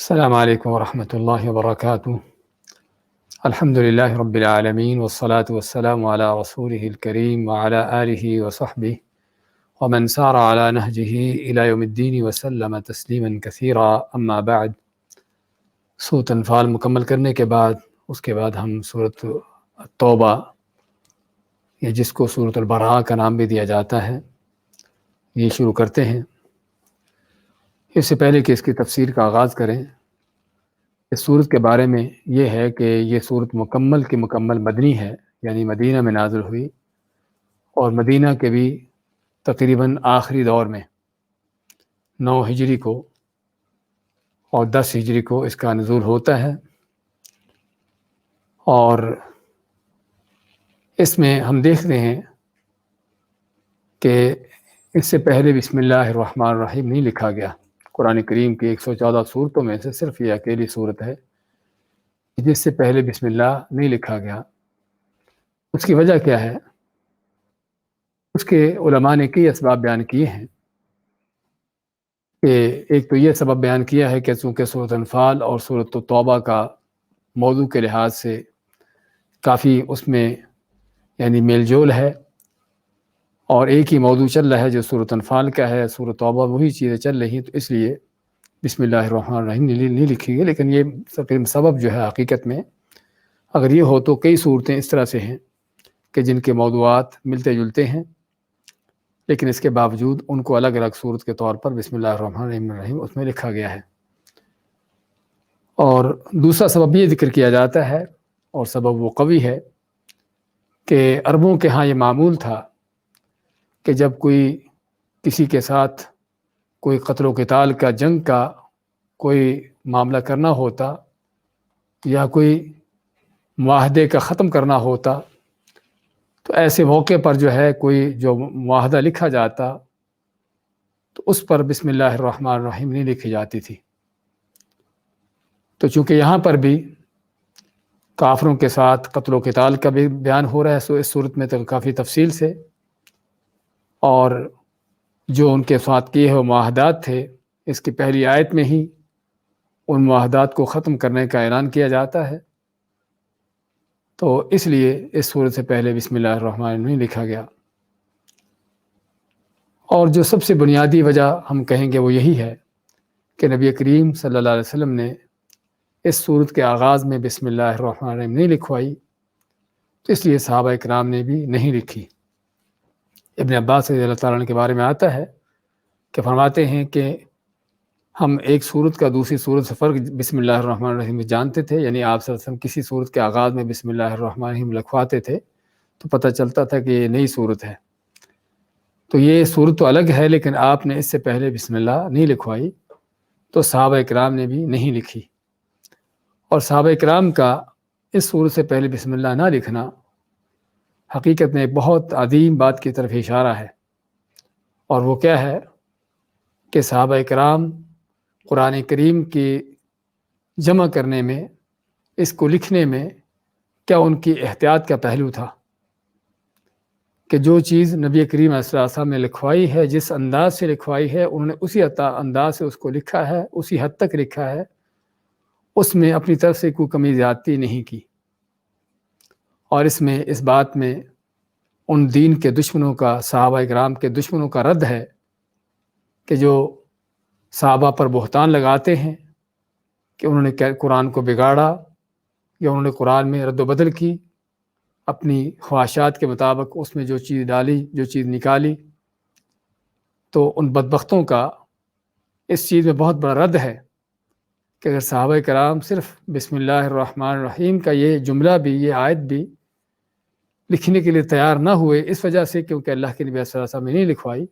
السلام علیکم ورحمۃ اللہ وبرکاتہ۔ الحمد للہ رب العالمین والصلاة والسلام علی رسولہ الکریم وعلی آلہ وصحبہ ومن سار علی نہجہ الی یوم الدین وسلم تسلیما کثیرا، اما بعد۔ سورۃ انفال مکمل کرنے کے بعد اس کے بعد ہم سورۃ التوبہ، یا جس کو سورۃ البراءہ کا نام بھی دیا جاتا ہے، یہ شروع کرتے ہیں۔ اس سے پہلے کہ اس کی تفسیر کا آغاز کریں، اس سورت کے بارے میں یہ ہے کہ یہ سورت مکمل کی مکمل مدنی ہے، یعنی مدینہ میں نازل ہوئی، اور مدینہ کے بھی تقریباً آخری دور میں 9 ہجری کو اور 10 ہجری کو اس کا نزول ہوتا ہے۔ اور اس میں ہم دیکھتے ہیں کہ اس سے پہلے بسم اللہ الرحمن الرحیم نہیں لکھا گیا۔ قرآن کریم کی 114 صورتوں میں سے صرف یہ اکیلی صورت ہے جس سے پہلے بسم اللہ نہیں لکھا گیا۔ اس کی وجہ کیا ہے؟ اس کے علماء نے کئی اسباب بیان کیے ہیں کہ ایک تو یہ سبب بیان کیا ہے کہ چونکہ سورۃ انفال اور سورۃ توبہ کا موضوع کے لحاظ سے کافی اس میں یعنی میل جول ہے، اور ایک ہی موضوع چل رہا ہے جو سورۃ انفال کا ہے، سورۃ توبہ وہی چیزیں چل رہی ہیں، تو اس لیے بسم اللہ الرحمن الرحیم نہیں لکھی گئی۔ لیکن یہ سبب جو ہے حقیقت میں اگر یہ ہو تو کئی صورتیں اس طرح سے ہیں کہ جن کے موضوعات ملتے جلتے ہیں، لیکن اس کے باوجود ان کو الگ الگ صورت کے طور پر بسم اللہ الرحمن الرحیم اس میں لکھا گیا ہے۔ اور دوسرا سبب یہ ذکر کیا جاتا ہے، اور سبب وہ قوی ہے، کہ عربوں کے ہاں یہ معمول تھا کہ جب کوئی کسی کے ساتھ کوئی قتل و قتال کا، جنگ کا کوئی معاملہ کرنا ہوتا یا کوئی معاہدے کا ختم کرنا ہوتا، تو ایسے موقع پر جو ہے کوئی جو معاہدہ لکھا جاتا تو اس پر بسم اللہ الرحمن الرحیم نہیں لکھی جاتی تھی۔ تو چونکہ یہاں پر بھی کافروں کے ساتھ قتل و قتال کا بھی بیان ہو رہا ہے سو اس صورت میں تو کافی تفصیل سے، اور جو ان کے ساتھ کیے ہوئے معاہدات تھے اس کی پہلی آیت میں ہی ان معاہدات کو ختم کرنے کا اعلان کیا جاتا ہے، تو اس لیے اس سورت سے پہلے بسم اللہ الرحمن الرحیم نہیں لکھا گیا۔ اور جو سب سے بنیادی وجہ ہم کہیں گے وہ یہی ہے کہ نبی کریم صلی اللہ علیہ وسلم نے اس سورت کے آغاز میں بسم اللہ الرحمن الرحیم نہیں لکھوائی، تو اس لیے صحابہ اکرام نے بھی نہیں لکھی۔ ابن عباس رضی اللہ تعالیٰ عنہ کے بارے میں آتا ہے کہ فرماتے ہیں کہ ہم ایک سورت کا دوسری سورت سے فرق بسم اللہ الرحمن الرحیم جانتے تھے، یعنی آپ صلی اللہ علیہ وسلم کسی سورت کے آغاز میں بسم اللہ الرحمن الرحیم لکھواتے تھے تو پتہ چلتا تھا کہ یہ نئی سورت ہے، تو یہ سورت تو الگ ہے لیکن آپ نے اس سے پہلے بسم اللہ نہیں لکھوائی، تو صحابہ اکرام نے بھی نہیں لکھی۔ اور صحابہ اکرام کا اس سورت سے پہلے بسم اللہ نہ لکھنا حقیقت میں ایک بہت عظیم بات کی طرف اشارہ ہے، اور وہ کیا ہے کہ صحابہ اکرام قرآن کریم کی جمع کرنے میں، اس کو لکھنے میں کیا ان کی احتیاط کا پہلو تھا کہ جو چیز نبی کریم علیہ الصلوۃ والسلام نے لکھوائی ہے، جس انداز سے لکھوائی ہے انہوں نے اسی انداز سے اس کو لکھا ہے، اسی حد تک لکھا ہے، اس میں اپنی طرف سے کوئی کمی زیادتی نہیں کی۔ اور اس میں اس بات میں ان دین کے دشمنوں کا، صحابہ اکرام کے دشمنوں کا رد ہے کہ جو صحابہ پر بہتان لگاتے ہیں کہ انہوں نے قرآن کو بگاڑا یا انہوں نے قرآن میں رد و بدل کی، اپنی خواہشات کے مطابق اس میں جو چیز ڈالی، جو چیز نکالی، تو ان بدبختوں کا اس چیز میں بہت بڑا رد ہے کہ اگر صحابہ کرام صرف بسم اللہ الرحمن الرحیم کا یہ جملہ بھی، یہ آیت بھی لکھنے کے لیے تیار نہ ہوئے، اس وجہ سے کیونکہ اللہ کے نبی صلی اللہ علیہ وسلم نے نہیں لکھوائی۔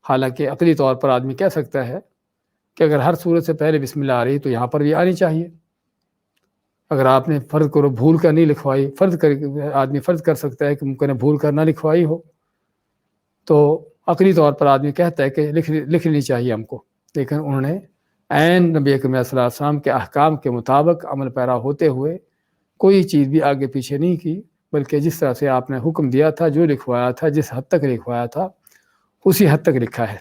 حالانکہ عقلی طور پر آدمی کہہ سکتا ہے کہ اگر ہر صورت سے پہلے بسم اللہ آ رہی تو یہاں پر بھی آنی چاہیے۔ اگر آپ نے فرض کرو بھول کر نہیں لکھوائی، آدمی فرض کر سکتا ہے کہ ممکن ہے بھول کر نہ لکھوائی ہو، تو عقلی طور پر آدمی کہتا ہے کہ لکھ لینی چاہیے ہم کو، لیکن انہوں نے عین نبی اکرم صلی اللہ علیہ وسلم کے احکام کے مطابق عمل پیرا ہوتے ہوئے کوئی چیز بھی آگے پیچھے نہیں کی، بلکہ جس طرح سے آپ نے حکم دیا تھا، جو لکھوایا تھا، جس حد تک لکھوایا تھا، اسی حد تک لکھا ہے۔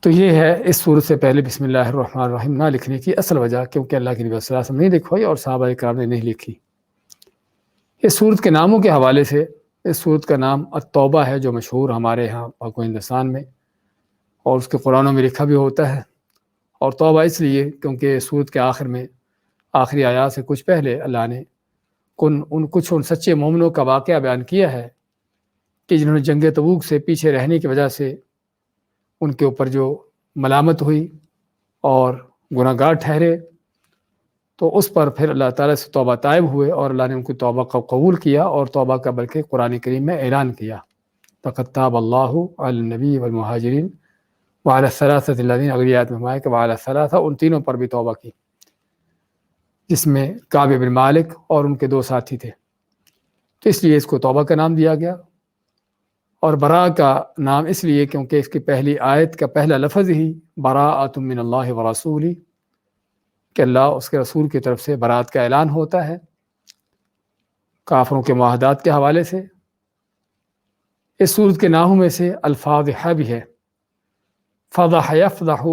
تو یہ ہے اس صورت سے پہلے بسم اللہ الرحمن الرحیم نہ لکھنے کی اصل وجہ، کیونکہ اللہ کے نبی صلی اللہ علیہ وسلم نے لکھوائی اور صحابہ کرام نے نہیں لکھی۔ اس صورت کے ناموں کے حوالے سے اس صورت کا نام التوبہ ہے، جو مشہور ہمارے ہاں پاک و ہندوستان میں، اور اس کے قرآنوں میں لکھا بھی ہوتا ہے۔ اور توبہ اس لیے کیونکہ سورت کے آخر میں آخری آیات سے کچھ پہلے اللہ نے ان سچے مومنوں کا واقعہ بیان کیا ہے کہ جنہوں نے جنگ تبوک سے پیچھے رہنے کی وجہ سے ان کے اوپر جو ملامت ہوئی اور گناہ گار ٹھہرے، تو اس پر پھر اللہ تعالیٰ سے توبہ طائب ہوئے اور اللہ نے ان کی توبہ کو قبول کیا، اور توبہ کا بلکہ قرآن کریم میں اعلان کیا، فقد تاب اللہ علی النبی والمہاجرین وعلی الثلاثۃ الذین، اگلی آیت میں فرمایا کہ وعلی الثلاثہ، ان تینوں پر بھی توبہ کی، جس میں کعب بن مالک اور ان کے 2 ساتھی تھے، تو اس لیے اس کو توبہ کا نام دیا گیا۔ اور براء کا نام اس لیے کیونکہ اس کی پہلی آیت کا پہلا لفظ ہی براءۃ من اللہ ورسولہ، کہ اللہ اس کے رسول کی طرف سے برات کا اعلان ہوتا ہے کافروں کے معاہدات کے حوالے سے۔ اس سورت کے ناموں میں سے الفاضحہ بھی ہے، فضح یفضح،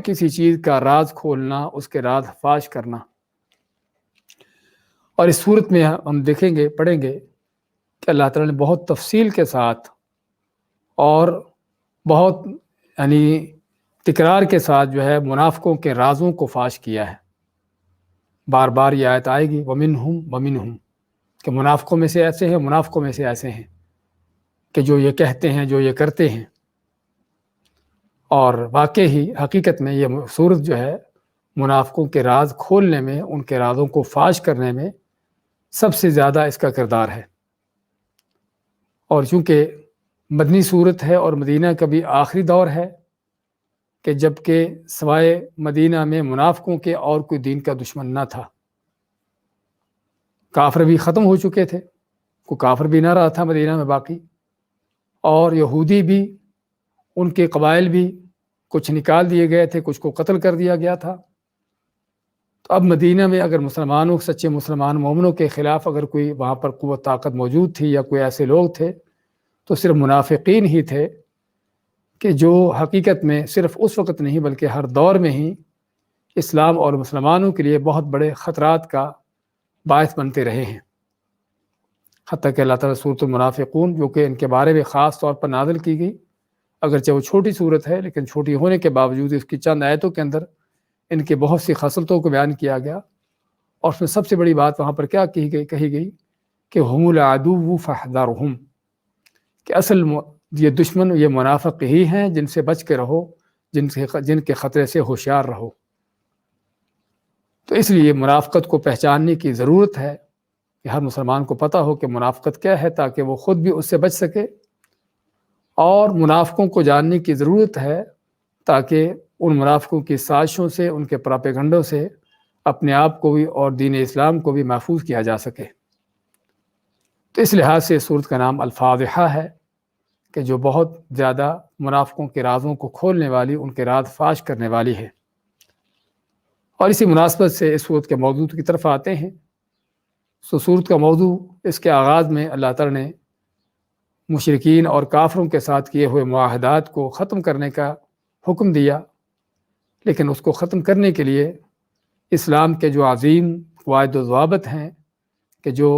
کسی چیز کا راز کھولنا، اس کے راز فاش کرنا۔ اور اس صورت میں ہم دیکھیں گے، پڑھیں گے کہ اللہ تعالیٰ نے بہت تفصیل کے ساتھ اور بہت تکرار کے ساتھ جو ہے منافقوں کے رازوں کو فاش کیا ہے۔ بار بار یہ آیت آئے گی وَمِنْهُمْ وَمِنْهُمْ، کہ منافقوں میں سے ایسے ہیں، منافقوں میں سے ایسے ہیں کہ جو یہ کہتے ہیں، جو یہ کرتے ہیں۔ اور واقعی حقیقت میں یہ صورت جو ہے منافقوں کے راز کھولنے میں، ان کے رازوں کو فاش کرنے میں سب سے زیادہ اس کا کردار ہے۔ اور چونکہ مدنی صورت ہے اور مدینہ کا بھی آخری دور ہے کہ جب کہ سوائے مدینہ میں منافقوں کے اور کوئی دین کا دشمن نہ تھا، کافر بھی ختم ہو چکے تھے، کوئی کافر بھی نہ رہا تھا مدینہ میں باقی، اور یہودی بھی، ان کے قبائل بھی کچھ نکال دیے گئے تھے، کچھ کو قتل کر دیا گیا تھا۔ تو اب مدینہ میں اگر مسلمانوں، سچے مسلمان مومنوں کے خلاف اگر کوئی وہاں پر قوت طاقت موجود تھی یا کوئی ایسے لوگ تھے تو صرف منافقین ہی تھے، کہ جو حقیقت میں صرف اس وقت نہیں بلکہ ہر دور میں ہی اسلام اور مسلمانوں کے لیے بہت بڑے خطرات کا باعث بنتے رہے ہیں۔ حتیٰ کہ اللہ تعالیٰ سورۃ المنافقون، جو کہ ان کے بارے میں خاص طور پر نازل کی گئی، اگرچہ وہ چھوٹی صورت ہے لیکن چھوٹی ہونے کے باوجود اس کی چند آیتوں کے اندر ان کے بہت سی خصلتوں کو بیان کیا گیا، اور اس میں سب سے بڑی بات وہاں پر کیا کہی گئی کہ ہم العدو فاحذرہم، کہ اصل یہ دشمن، یہ منافق ہی ہیں، جن سے بچ کے رہو، جن کے خطرے سے ہوشیار رہو۔ تو اس لیے منافقت کو پہچاننے کی ضرورت ہے کہ ہر مسلمان کو پتہ ہو کہ منافقت کیا ہے، تاکہ وہ خود بھی اس سے بچ سکے، اور منافقوں کو جاننے کی ضرورت ہے تاکہ ان منافقوں کی سازشوں سے، ان کے پراپیگنڈوں سے اپنے آپ کو بھی اور دین اسلام کو بھی محفوظ کیا جا سکے۔ تو اس لحاظ سے سورت کا نام الفاضحہ ہے، کہ جو بہت زیادہ منافقوں کے رازوں کو کھولنے والی، ان کے راز فاش کرنے والی ہے۔ اور اسی مناسبت سے اس سورت کے موضوع کی طرف آتے ہیں۔ سورت کا موضوع، اس کے آغاز میں اللہ تعالیٰ نے مشرکین اور کافروں کے ساتھ کیے ہوئے معاہدات کو ختم کرنے کا حکم دیا، لیکن اس کو ختم کرنے کے لیے اسلام کے جو عظیم قواعد و ضوابط ہیں، کہ جو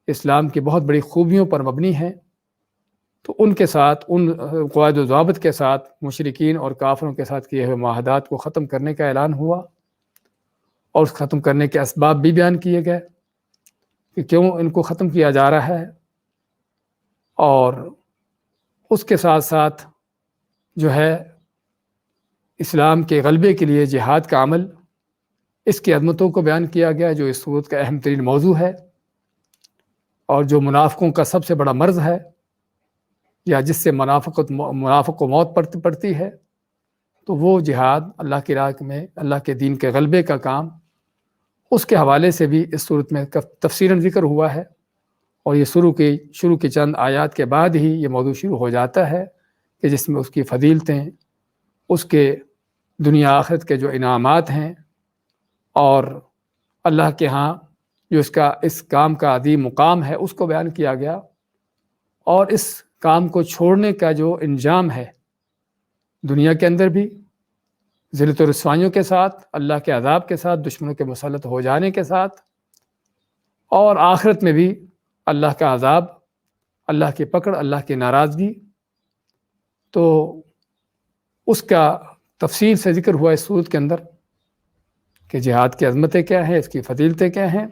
اسلام کی بہت بڑی خوبیوں پر مبنی ہیں، تو ان کے ساتھ، ان قواعد و ضوابط کے ساتھ مشرکین اور کافروں کے ساتھ کیے ہوئے معاہدات کو ختم کرنے کا اعلان ہوا، اور اس ختم کرنے کے اسباب بھی بیان کیے گئے کہ کیوں ان کو ختم کیا جا رہا ہے، اور اس کے ساتھ ساتھ جو ہے اسلام کے غلبے کے لیے جہاد کا عمل، اس کی عظمتوں کو بیان کیا گیا، جو اس صورت کا اہم ترین موضوع ہے، اور جو منافقوں کا سب سے بڑا مرض ہے، یا جس سے منافق کو موت پڑتی ہے، تو وہ جہاد، اللہ کی راہ میں اللہ کے دین کے غلبے کا کام، اس کے حوالے سے بھی اس صورت میں تفصیلاً ذکر ہوا ہے۔ اور یہ شروع کی چند آیات کے بعد ہی یہ موضوع شروع ہو جاتا ہے، کہ جس میں اس کی فضیلتیں، اس کے دنیا آخرت کے جو انعامات ہیں، اور اللہ کے ہاں جو اس کام کا عظیم مقام ہے، اس کو بیان کیا گیا، اور اس کام کو چھوڑنے کا جو انجام ہے، دنیا کے اندر بھی ذلت و رسوائیوں کے ساتھ، اللہ کے عذاب کے ساتھ، دشمنوں کے مسلط ہو جانے کے ساتھ، اور آخرت میں بھی اللہ کا عذاب، اللہ کی پکڑ، اللہ کی ناراضگی۔ تو اس کا تفصیل سے ذکر ہوا اس سورت کے اندر کہ جہاد کی عظمتیں کیا ہیں، اس کی فضیلتیں کیا ہیں،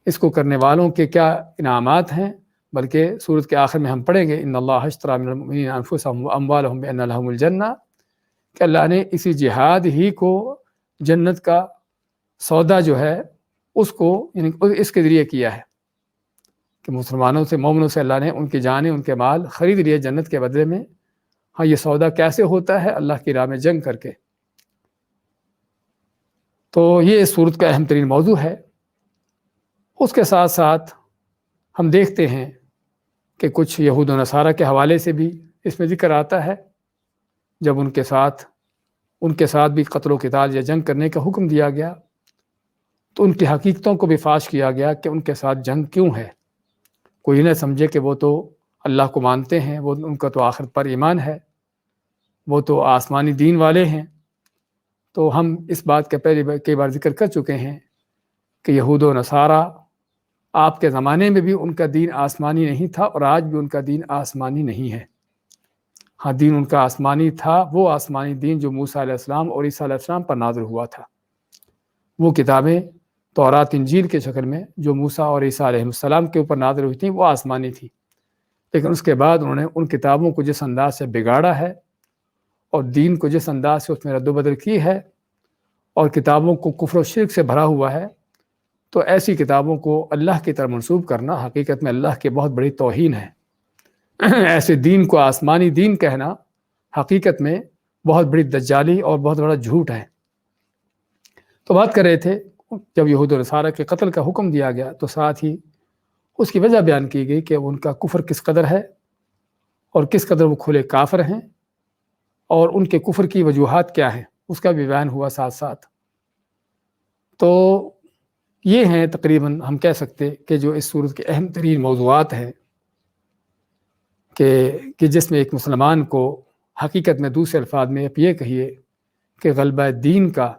اس کو کرنے والوں کے کیا انعامات ہیں۔ بلکہ سورت کے آخر میں ہم پڑھیں گے ان اللہ اشتری من المؤمنین انفسهم واموالهم بان لهم الجنہ، کہ اللہ نے اسی جہاد ہی کو جنت کا سودا جو ہے اس کو یعنی اس کے ذریعے کیا ہے کہ مسلمانوں سے، مومنوں سے اللہ نے ان کی جانیں، ان کے مال خرید لیے جنت کے بدلے میں۔ ہاں، یہ سودا کیسے ہوتا ہے؟ اللہ کی راہ میں جنگ کر کے۔ تو یہ اس سورت کا اہم ترین موضوع ہے۔ اس کے ساتھ ساتھ ہم دیکھتے ہیں کہ کچھ یہود و نصارہ کے حوالے سے بھی اس میں ذکر آتا ہے، جب ان کے ساتھ بھی قتل و قتال یا جنگ کرنے کا حکم دیا گیا تو ان کی حقیقتوں کو بھی فاش کیا گیا کہ ان کے ساتھ جنگ کیوں ہے۔ کوئی نہ سمجھے کہ وہ تو اللہ کو مانتے ہیں، وہ ان کا تو آخرت پر ایمان ہے، وہ تو آسمانی دین والے ہیں۔ تو ہم اس بات کا پہلے کئی بار ذکر کر چکے ہیں کہ یہود و نصارہ آپ کے زمانے میں بھی ان کا دین آسمانی نہیں تھا، اور آج بھی ان کا دین آسمانی نہیں ہے۔ ہاں، دین ان کا آسمانی تھا، وہ آسمانی دین جو موسیٰ علیہ السلام اور عیسیٰ علیہ السلام پر نازل ہوا تھا۔ وہ کتابیں تورات انجیل کے شکل میں جو موسیٰ اور عیسیٰ علیہ السلام کے اوپر نازل ہوئی تھیں وہ آسمانی تھی، لیکن اس کے بعد انہوں نے ان کتابوں کو جس انداز سے بگاڑا ہے اور دین کو جس انداز سے اس میں رد و بدل کی ہے اور کتابوں کو کفر و شرک سے بھرا ہوا ہے، تو ایسی کتابوں کو اللہ کی طرف منسوب کرنا حقیقت میں اللہ کی بہت بڑی توہین ہے۔ ایسے دین کو آسمانی دین کہنا حقیقت میں بہت بڑی دجالی اور بہت بڑا جھوٹ ہے۔ تو بات کر رہے تھے جب یہود و نصارہ کے قتل کا حکم دیا گیا تو ساتھ ہی اس کی وجہ بیان کی گئی کہ ان کا کفر کس قدر ہے اور کس قدر وہ کھلے کافر ہیں، اور ان کے کفر کی وجوہات کیا ہیں اس کا بھی بیان ہوا ساتھ ساتھ۔ تو یہ ہیں تقریباً ہم کہہ سکتے کہ جو اس سورت کے اہم ترین موضوعات ہیں کہ جس میں ایک مسلمان کو حقیقت میں دوسرے الفاظ میں آپ یہ کہیے کہ غلبہ دین کا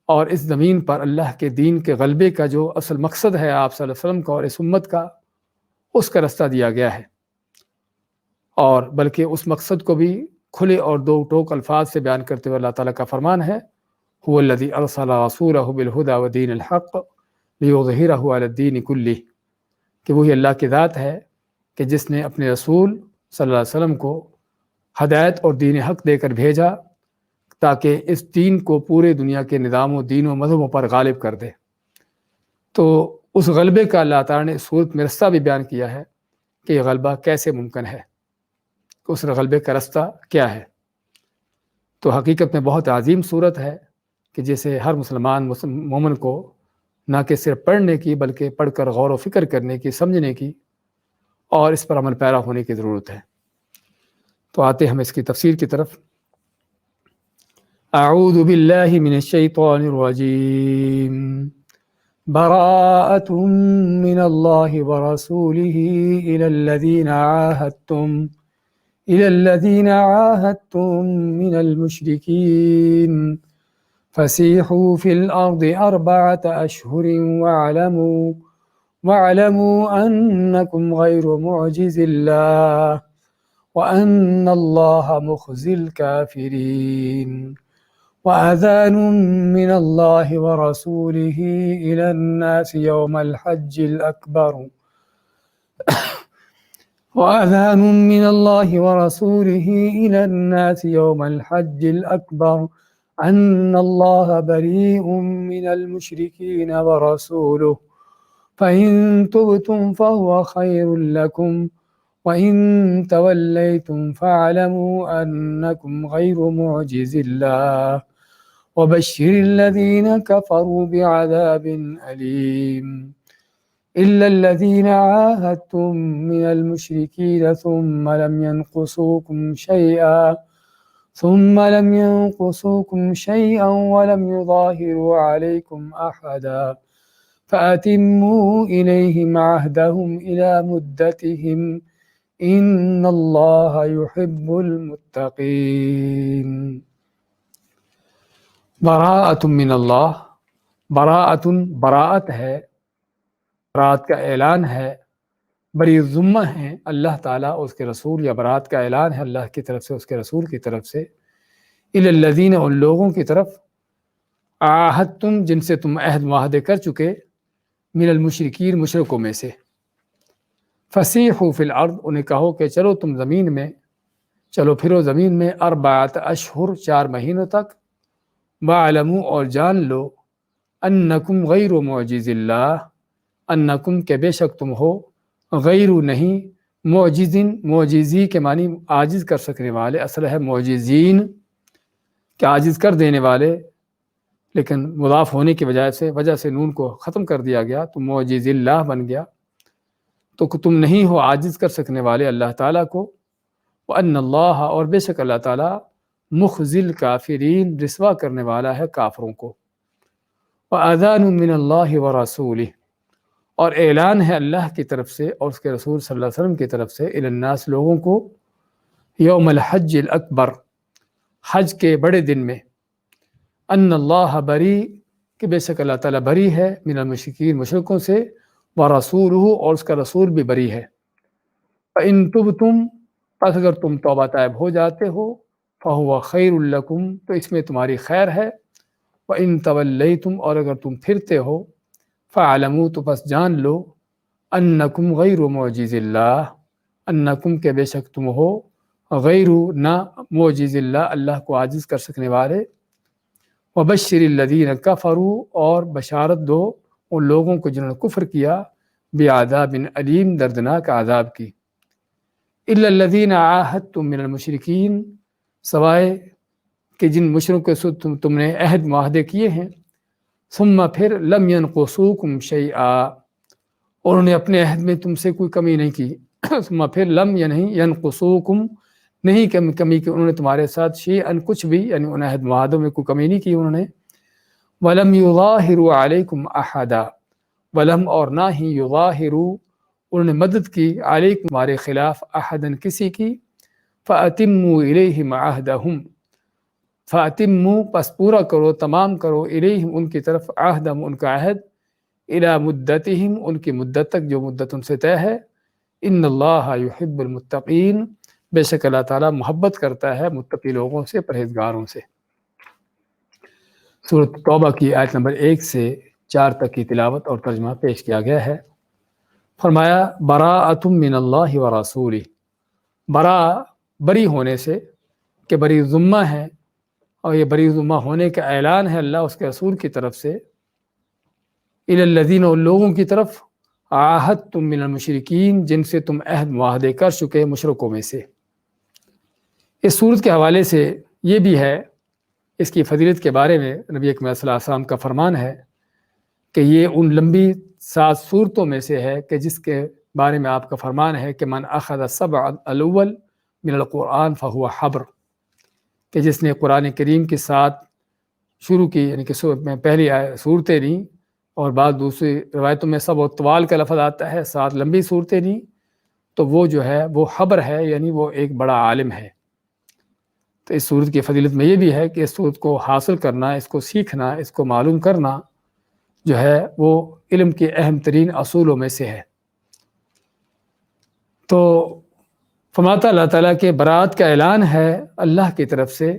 اور اس زمین پر اللہ کے دین کے غلبے کا جو اصل مقصد ہے آپ صلی اللہ علیہ وسلم کا اور اس امت کا، اس کا رستہ دیا گیا ہے، اور بلکہ اس مقصد کو بھی کھلے اور دو ٹوک الفاظ سے بیان کرتے ہوئے اللہ تعالیٰ کا فرمان ہے هو الذی ارسل رسولہ بالہدی ودین الحق لیظہرہ علی الدین کلہ، کہ وہی اللہ کی ذات ہے کہ جس نے اپنے رسول صلی اللہ علیہ وسلم کو ہدایت اور دین حق دے کر بھیجا تاکہ اس دین کو پورے دنیا کے نظام و دین و مذہبوں پر غالب کر دے۔ تو اس غلبے کا اللہ تعالیٰ نے اس صورت میں رستہ بھی بیان کیا ہے کہ یہ غلبہ کیسے ممکن ہے، اس غلبے کا رستہ کیا ہے۔ تو حقیقت میں بہت عظیم صورت ہے کہ جسے ہر مسلمان مومن کو نہ کہ صرف پڑھنے کی بلکہ پڑھ کر غور و فکر کرنے کی، سمجھنے کی اور اس پر عمل پیرا ہونے کی ضرورت ہے۔ تو آتے ہم اس کی تفسیر کی طرف۔ اعوذ باللہ من الشیطان الرجیم، براءۃ من اللہ ورسولہ الی الذین عاہدتم من المشرکین فسیحوا فی الارض اربعۃ اشہر واعلموا انکم غیر معجز اللہ وان اللہ مخزی الکافرین وأذان من الله ورسوله إلى الناس يوم الحج الأكبر وأذان من الله ورسوله إلى الناس يوم الحج الأكبر أن الله بريء من المشركين ورسوله فإن تبتم فهو خير لكم وإن توليتم فاعلموا أنكم غير معجز الله وبشر الذين كفروا بعذاب أليم إلا الذين عاهدتم من المشركين ثم لم ينقصوكم شيئا ولم يظاهروا عليكم أحدا فأتموا إليهم عهدهم إلى مدتهم ان اللہ یحب المتقین۔ براءۃ من اللہ، براءۃ براءت ہے، براءت کا اعلان ہے، بری ذمہ ہیں اللہ تعالیٰ اور اس کے رسول، یا برات کا اعلان ہے اللہ کی طرف سے اس کے رسول کی طرف سے، الی الذین، ان لوگوں کی طرف، عاہدتم جن سے تم عہد معاہدے کر چکے، من المشرکین مشرکوں میں سے، فسیحوا فی الارض، انہیں کہو کہ چلو تم زمین میں، چلو پھرو زمین میں، اربعۃ اشہر، 4 مہینوں تک، وَاعْلَمُوا، اور جان لو، انکم غیر معجز اللہ، انکم کہ بے شک تم ہو، غیر نہیں، معجزین، معجزی کے معنی عاجز کر سکنے والے، اصل ہے معجزین کہ عاجز کر دینے والے، لیکن مضاف ہونے کی وجہ سے نون کو ختم کر دیا گیا تو معجز اللہ بن گیا، تو تم نہیں ہو عاجز کر سکنے والے اللہ تعالیٰ کو، وَأَنَّ اللَّهَ، اور بے شک اللہ تعالیٰ، مخزی الکافرین، رسوا کرنے والا ہے کافروں کو، وَأَذَانٌ مِّنَ اللَّهِ وَرَسُولِهِ، اور اعلان ہے اللہ کی طرف سے اور اس کے رسول صلی اللہ علیہ وسلم کی طرف سے، الی الناس، لوگوں کو، یوم الحج الاکبر، حج کے بڑے دن میں، ان اللہ بری، کہ بے شک اللہ تعالیٰ بری ہے، من المشرکین، مشرکوں سے، ورسولہ، اور اس کا رسول بھی بری ہے، فإن تبتم، پس اگر تم توبہ طائب ہو جاتے ہو، فہو خیر لکم، تو اس میں تمہاری خیر ہے، وإن تولیتم، اور اگر تم پھرتے ہو، فاعلموا، تو پس جان لو، انکم غیر معجز اللہ، انکم کہ بے شک تم ہو، غیر نہ، معجز اللہ، اللہ کو عاجز کر سکنے والے، وبشر الذین کفروا، اور بشارت دو ان لوگوں کو جنہوں نے کفر کیا، بعذاب علیم، دردناک عذاب کی، الا الذین عاہدتم من المشرکین، سوائے کہ جن مشرکوں سے تم نے عہد معاہدے کیے ہیں، ثم پھر لم ینقصوکم شیئا، اور انہوں نے اپنے عہد میں تم سے کوئی کمی نہیں کی، ثم پھر لم ینقصوکم، نہیں کمی کی انہوں نے تمہارے ساتھ، شیئن کچھ بھی، یعنی ان عہد معاہدوں میں کوئی کمی نہیں کی انہوں نے، ولم یظاہروا علیکم احدا، ولم، اور نہ ہی، یظاہروا، انہوں نے مدد کی، علیکم، تمہارے خلاف، احدا، کسی کی، فاتموا الیہم عہدہم، فاتموا، پس پورا کرو، تمام کرو، الیہم، ان کی طرف، عہدہم، ان کا عہد، الی مدتہم، ان کی مدت تک، جو مدت ان سے طے ہے، ان اللہ یحب المتقین، بے شک اللہ تعالیٰ محبت کرتا ہے متقی لوگوں سے، پرہیزگاروں سے۔ سورۃ توبہ کی آیت نمبر 1 سے 4 تک کی تلاوت اور ترجمہ پیش کیا گیا ہے۔ فرمایا، براءۃ من اللہ ورسولہ، بری ہونے سے، کہ بری ذمہ ہے، اور یہ بری ذمہ ہونے کا اعلان ہے اللہ اس کے رسول کی طرف سے، الی الذین، ان لوگوں کی طرف، عاہدتم من المشرکین، جن سے تم عہد معاہدے کر چکے مشرکوں میں سے۔ اس صورت کے حوالے سے یہ بھی ہے، اس کی فضیلت کے بارے میں نبی اکرم صلی اللہ علیہ وسلم کا فرمان ہے کہ یہ ان لمبی 7 صورتوں میں سے ہے کہ جس کے بارے میں آپ کا فرمان ہے کہ من اخذ السبع الاول من القرآن فهو حبر، کہ جس نے قرآن کریم کے ساتھ شروع کی، یعنی کہ میں پہلی صورتیں لیں، اور بعض دوسری روایتوں میں سب و طوال کا لفظ آتا ہے، 7 لمبی صورتیں لیں، تو وہ جو ہے وہ حبر ہے، یعنی وہ ایک بڑا عالم ہے۔ تو اس صورت کی فضیلت میں یہ بھی ہے کہ اس صورت کو حاصل کرنا، اس کو سیکھنا، اس کو معلوم کرنا جو ہے وہ علم کے اہم ترین اصولوں میں سے ہے۔ تو فرماتا اللہ تعالیٰ کہ برات کا اعلان ہے اللہ کی طرف سے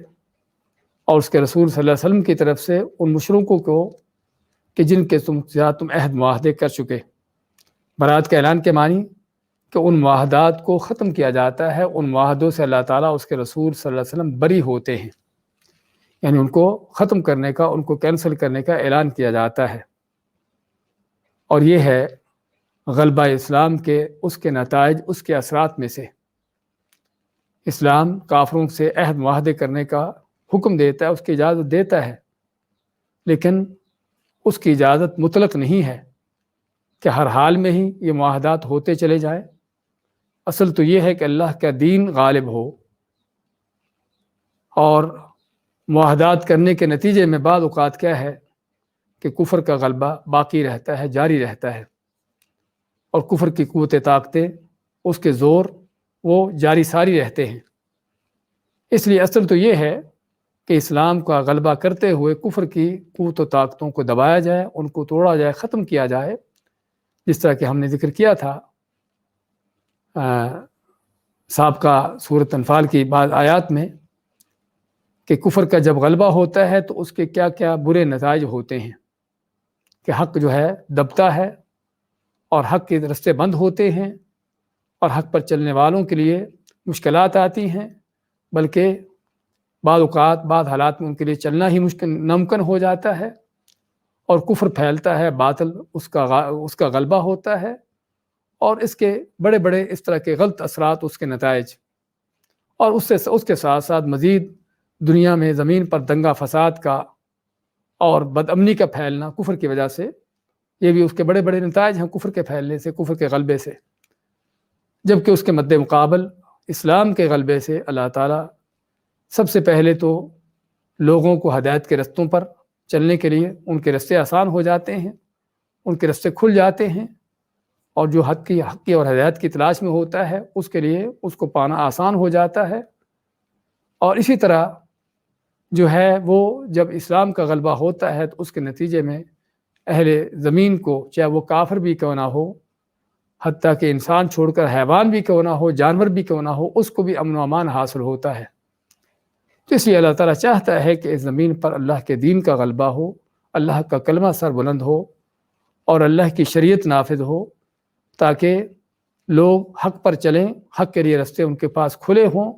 اور اس کے رسول صلی اللہ علیہ وسلم کی طرف سے ان مشرکوں کو کہ جن کے تم عہد معاہدے کر چکے۔ برات کا اعلان کے معنی کہ ان معاہدات کو ختم کیا جاتا ہے، ان معاہدوں سے اللہ تعالیٰ اس کے رسول صلی اللہ علیہ وسلم بری ہوتے ہیں، یعنی ان کو ختم کرنے کا، ان کو کینسل کرنے کا اعلان کیا جاتا ہے، اور یہ ہے غلبہ اسلام کے، اس کے نتائج، اس کے اثرات میں سے۔ اسلام کافروں سے عہد معاہدے کرنے کا حکم دیتا ہے، اس کی اجازت دیتا ہے، لیکن اس کی اجازت مطلق نہیں ہے کہ ہر حال میں ہی یہ معاہدات ہوتے چلے جائیں۔ اصل تو یہ ہے کہ اللہ کا دین غالب ہو، اور معاہدات کرنے کے نتیجے میں بعض اوقات کیا ہے کہ کفر کا غلبہ باقی رہتا ہے، جاری رہتا ہے، اور کفر کی قوت طاقتیں، اس کے زور وہ جاری ساری رہتے ہیں۔ اس لیے اصل تو یہ ہے کہ اسلام کا غلبہ کرتے ہوئے کفر کی قوت و طاقتوں کو دبایا جائے، ان کو توڑا جائے، ختم کیا جائے، جس طرح کہ ہم نے ذکر کیا تھا سابقہ سورۃ انفال کی بعض آیات میں کہ کفر کا جب غلبہ ہوتا ہے تو اس کے کیا کیا برے نتائج ہوتے ہیں، کہ حق جو ہے دبتا ہے اور حق کے رستے بند ہوتے ہیں اور حق پر چلنے والوں کے لیے مشکلات آتی ہیں، بلکہ بعض اوقات بعض حالات میں ان کے لیے چلنا ہی ناممکن ہو جاتا ہے، اور کفر پھیلتا ہے، باطل اس کا غلبہ ہوتا ہے، اور اس کے بڑے بڑے اس طرح کے غلط اثرات، اس کے نتائج، اور اس کے ساتھ ساتھ مزید دنیا میں زمین پر دنگا فساد کا اور بدامنی کا پھیلنا کفر کی وجہ سے، یہ بھی اس کے بڑے بڑے نتائج ہیں کفر کے پھیلنے سے، کفر کے غلبے سے۔ جبکہ اس کے مد مقابل اسلام کے غلبے سے اللہ تعالیٰ سب سے پہلے تو لوگوں کو ہدایت کے رستوں پر چلنے کے لیے ان کے رستے آسان ہو جاتے ہیں، ان کے رستے کھل جاتے ہیں، اور جو حق کی اور ہدایت کی تلاش میں ہوتا ہے اس کے لیے اس کو پانا آسان ہو جاتا ہے۔ اور اسی طرح جو ہے وہ جب اسلام کا غلبہ ہوتا ہے تو اس کے نتیجے میں اہل زمین کو، چاہے وہ کافر بھی کیوں نہ ہو، حتیٰ کہ انسان چھوڑ کر حیوان بھی کیوں نہ ہو، جانور بھی کیوں نہ ہو، اس کو بھی امن و امان حاصل ہوتا ہے۔ تو اس لیے اللہ تعالیٰ چاہتا ہے کہ اس زمین پر اللہ کے دین کا غلبہ ہو، اللہ کا کلمہ سر بلند ہو، اور اللہ کی شریعت نافذ ہو، تاکہ لوگ حق پر چلیں، حق کے لیے رستے ان کے پاس کھلے ہوں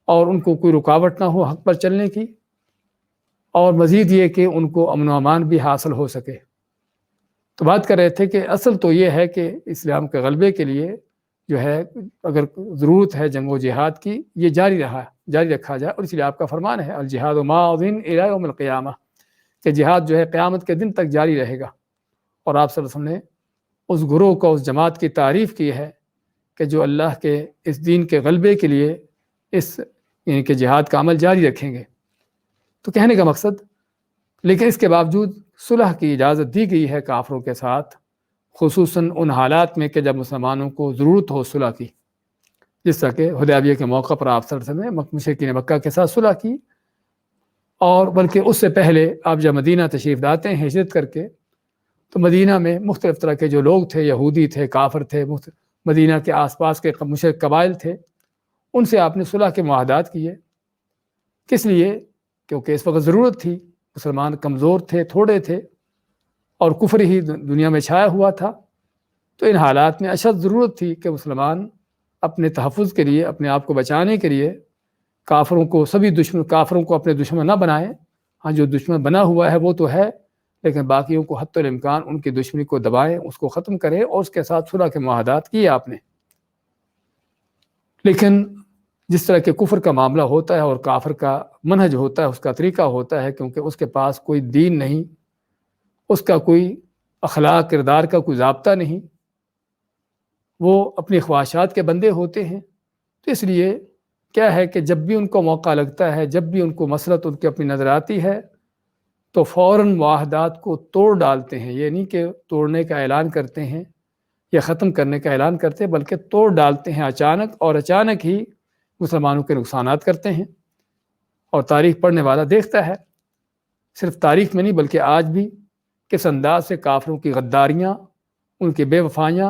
اور ان کو کوئی رکاوٹ نہ ہو حق پر چلنے کی، اور مزید یہ کہ ان کو امن و امان بھی حاصل ہو سکے۔ تو بات کر رہے تھے کہ اصل تو یہ ہے کہ اسلام کے غلبے کے لیے جو ہے اگر ضرورت ہے جنگ و جہاد کی، یہ جاری رکھا جائے، اور اس لیے آپ کا فرمان ہے الجہاد ماض الی یوم القیامہ، کہ جہاد جو ہے قیامت کے دن تک جاری رہے گا۔ اور آپ صلی اللہ علیہ وسلم نے اس گروہ کو، اس جماعت کی تعریف کی ہے کہ جو اللہ کے اس دین کے غلبے کے لیے یعنی کہ جہاد کا عمل جاری رکھیں گے۔ تو کہنے کا مقصد، لیکن اس کے باوجود صلح کی اجازت دی گئی ہے کافروں کے ساتھ، خصوصاً ان حالات میں کہ جب مسلمانوں کو ضرورت ہو صلح کی، جس طرح کہ حدیبیہ کے موقع پر آپ صلی اللہ علیہ وسلم نے مشرکین مکہ کے ساتھ صلح کی، اور بلکہ اس سے پہلے آپ جب مدینہ تشریف لاتے ہیں ہجرت کر کے، تو مدینہ میں مختلف طرح کے جو لوگ تھے، یہودی تھے، کافر تھے، مدینہ کے آس پاس کے مشرک قبائل تھے، ان سے آپ نے صلح کے معاہدات کیے۔ کس لیے؟ کیونکہ اس وقت ضرورت تھی، مسلمان کمزور تھے، تھوڑے تھے، اور کفر ہی دنیا میں چھایا ہوا تھا۔ تو ان حالات میں اشد ضرورت تھی کہ مسلمان اپنے تحفظ کے لیے، اپنے آپ کو بچانے کے لیے کافروں کو اپنے دشمن نہ بنائیں۔ ہاں، جو دشمن بنا ہوا ہے وہ تو ہے، لیکن باقیوں کو حتی الامکان ان کی دشمنی کو دبائیں، اس کو ختم کریں، اور اس کے ساتھ صلح کے معاہدات کیے آپ نے۔ لیکن جس طرح کے کفر کا معاملہ ہوتا ہے اور کافر کا منہج ہوتا ہے، اس کا طریقہ ہوتا ہے، کیونکہ اس کے پاس کوئی دین نہیں، اس کا کوئی اخلاق کردار کا کوئی ضابطہ نہیں، وہ اپنی خواہشات کے بندے ہوتے ہیں۔ تو اس لیے کیا ہے کہ جب بھی ان کو موقع لگتا ہے، جب بھی ان کو مسلط ان کی اپنی نظر آتی ہے، تو فوراً معاہدات کو توڑ ڈالتے ہیں۔ یہ نہیں کہ توڑنے کا اعلان کرتے ہیں یا ختم کرنے کا اعلان کرتے ہیں، بلکہ توڑ ڈالتے ہیں اچانک، اور اچانک ہی مسلمانوں کے نقصانات کرتے ہیں۔ اور تاریخ پڑھنے والا دیکھتا ہے، صرف تاریخ میں نہیں بلکہ آج بھی، کس انداز سے کافروں کی غداریاں، ان کی بے وفائیاں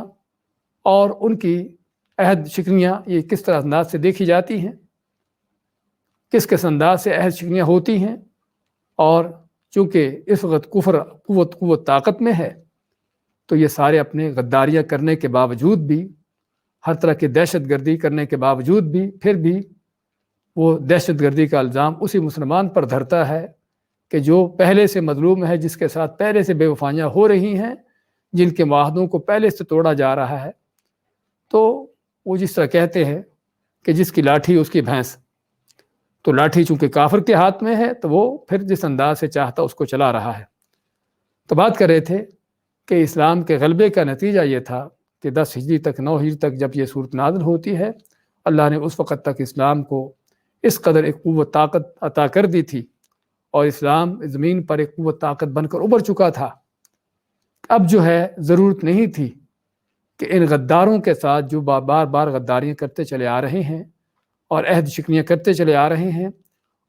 اور ان کی عہد شکنیاں یہ کس طرح انداز سے دیکھی جاتی ہیں، کس انداز سے عہد شکنیاں ہوتی ہیں۔ اور چونکہ اس وقت کفر قوت طاقت میں ہے، تو یہ سارے اپنے غداریاں کرنے کے باوجود بھی، ہر طرح کی دہشت گردی کرنے کے باوجود بھی، پھر بھی وہ دہشت گردی کا الزام اسی مسلمان پر دھرتا ہے کہ جو پہلے سے مظلوم ہے، جس کے ساتھ پہلے سے بے وفائیاں ہو رہی ہیں، جن کے معاہدوں کو پہلے سے توڑا جا رہا ہے۔ تو وہ جس طرح کہتے ہیں کہ جس کی لاٹھی اس کی بھینس، تو لاٹھی چونکہ کافر کے ہاتھ میں ہے تو وہ پھر جس انداز سے چاہتا اس کو چلا رہا ہے۔ تو بات کر رہے تھے کہ اسلام کے غلبے کا نتیجہ یہ تھا کہ 10 ہجری تک، 9 ہجری تک جب یہ صورت نازل ہوتی ہے، اللہ نے اس وقت تک اسلام کو اس قدر ایک قوت طاقت عطا کر دی تھی، اور اسلام زمین پر ایک قوت طاقت بن کر ابھر چکا تھا۔ اب جو ہے ضرورت نہیں تھی کہ ان غداروں کے ساتھ جو بار بار غداریاں کرتے چلے آ رہے ہیں اور عہد شکنیاں کرتے چلے آ رہے ہیں،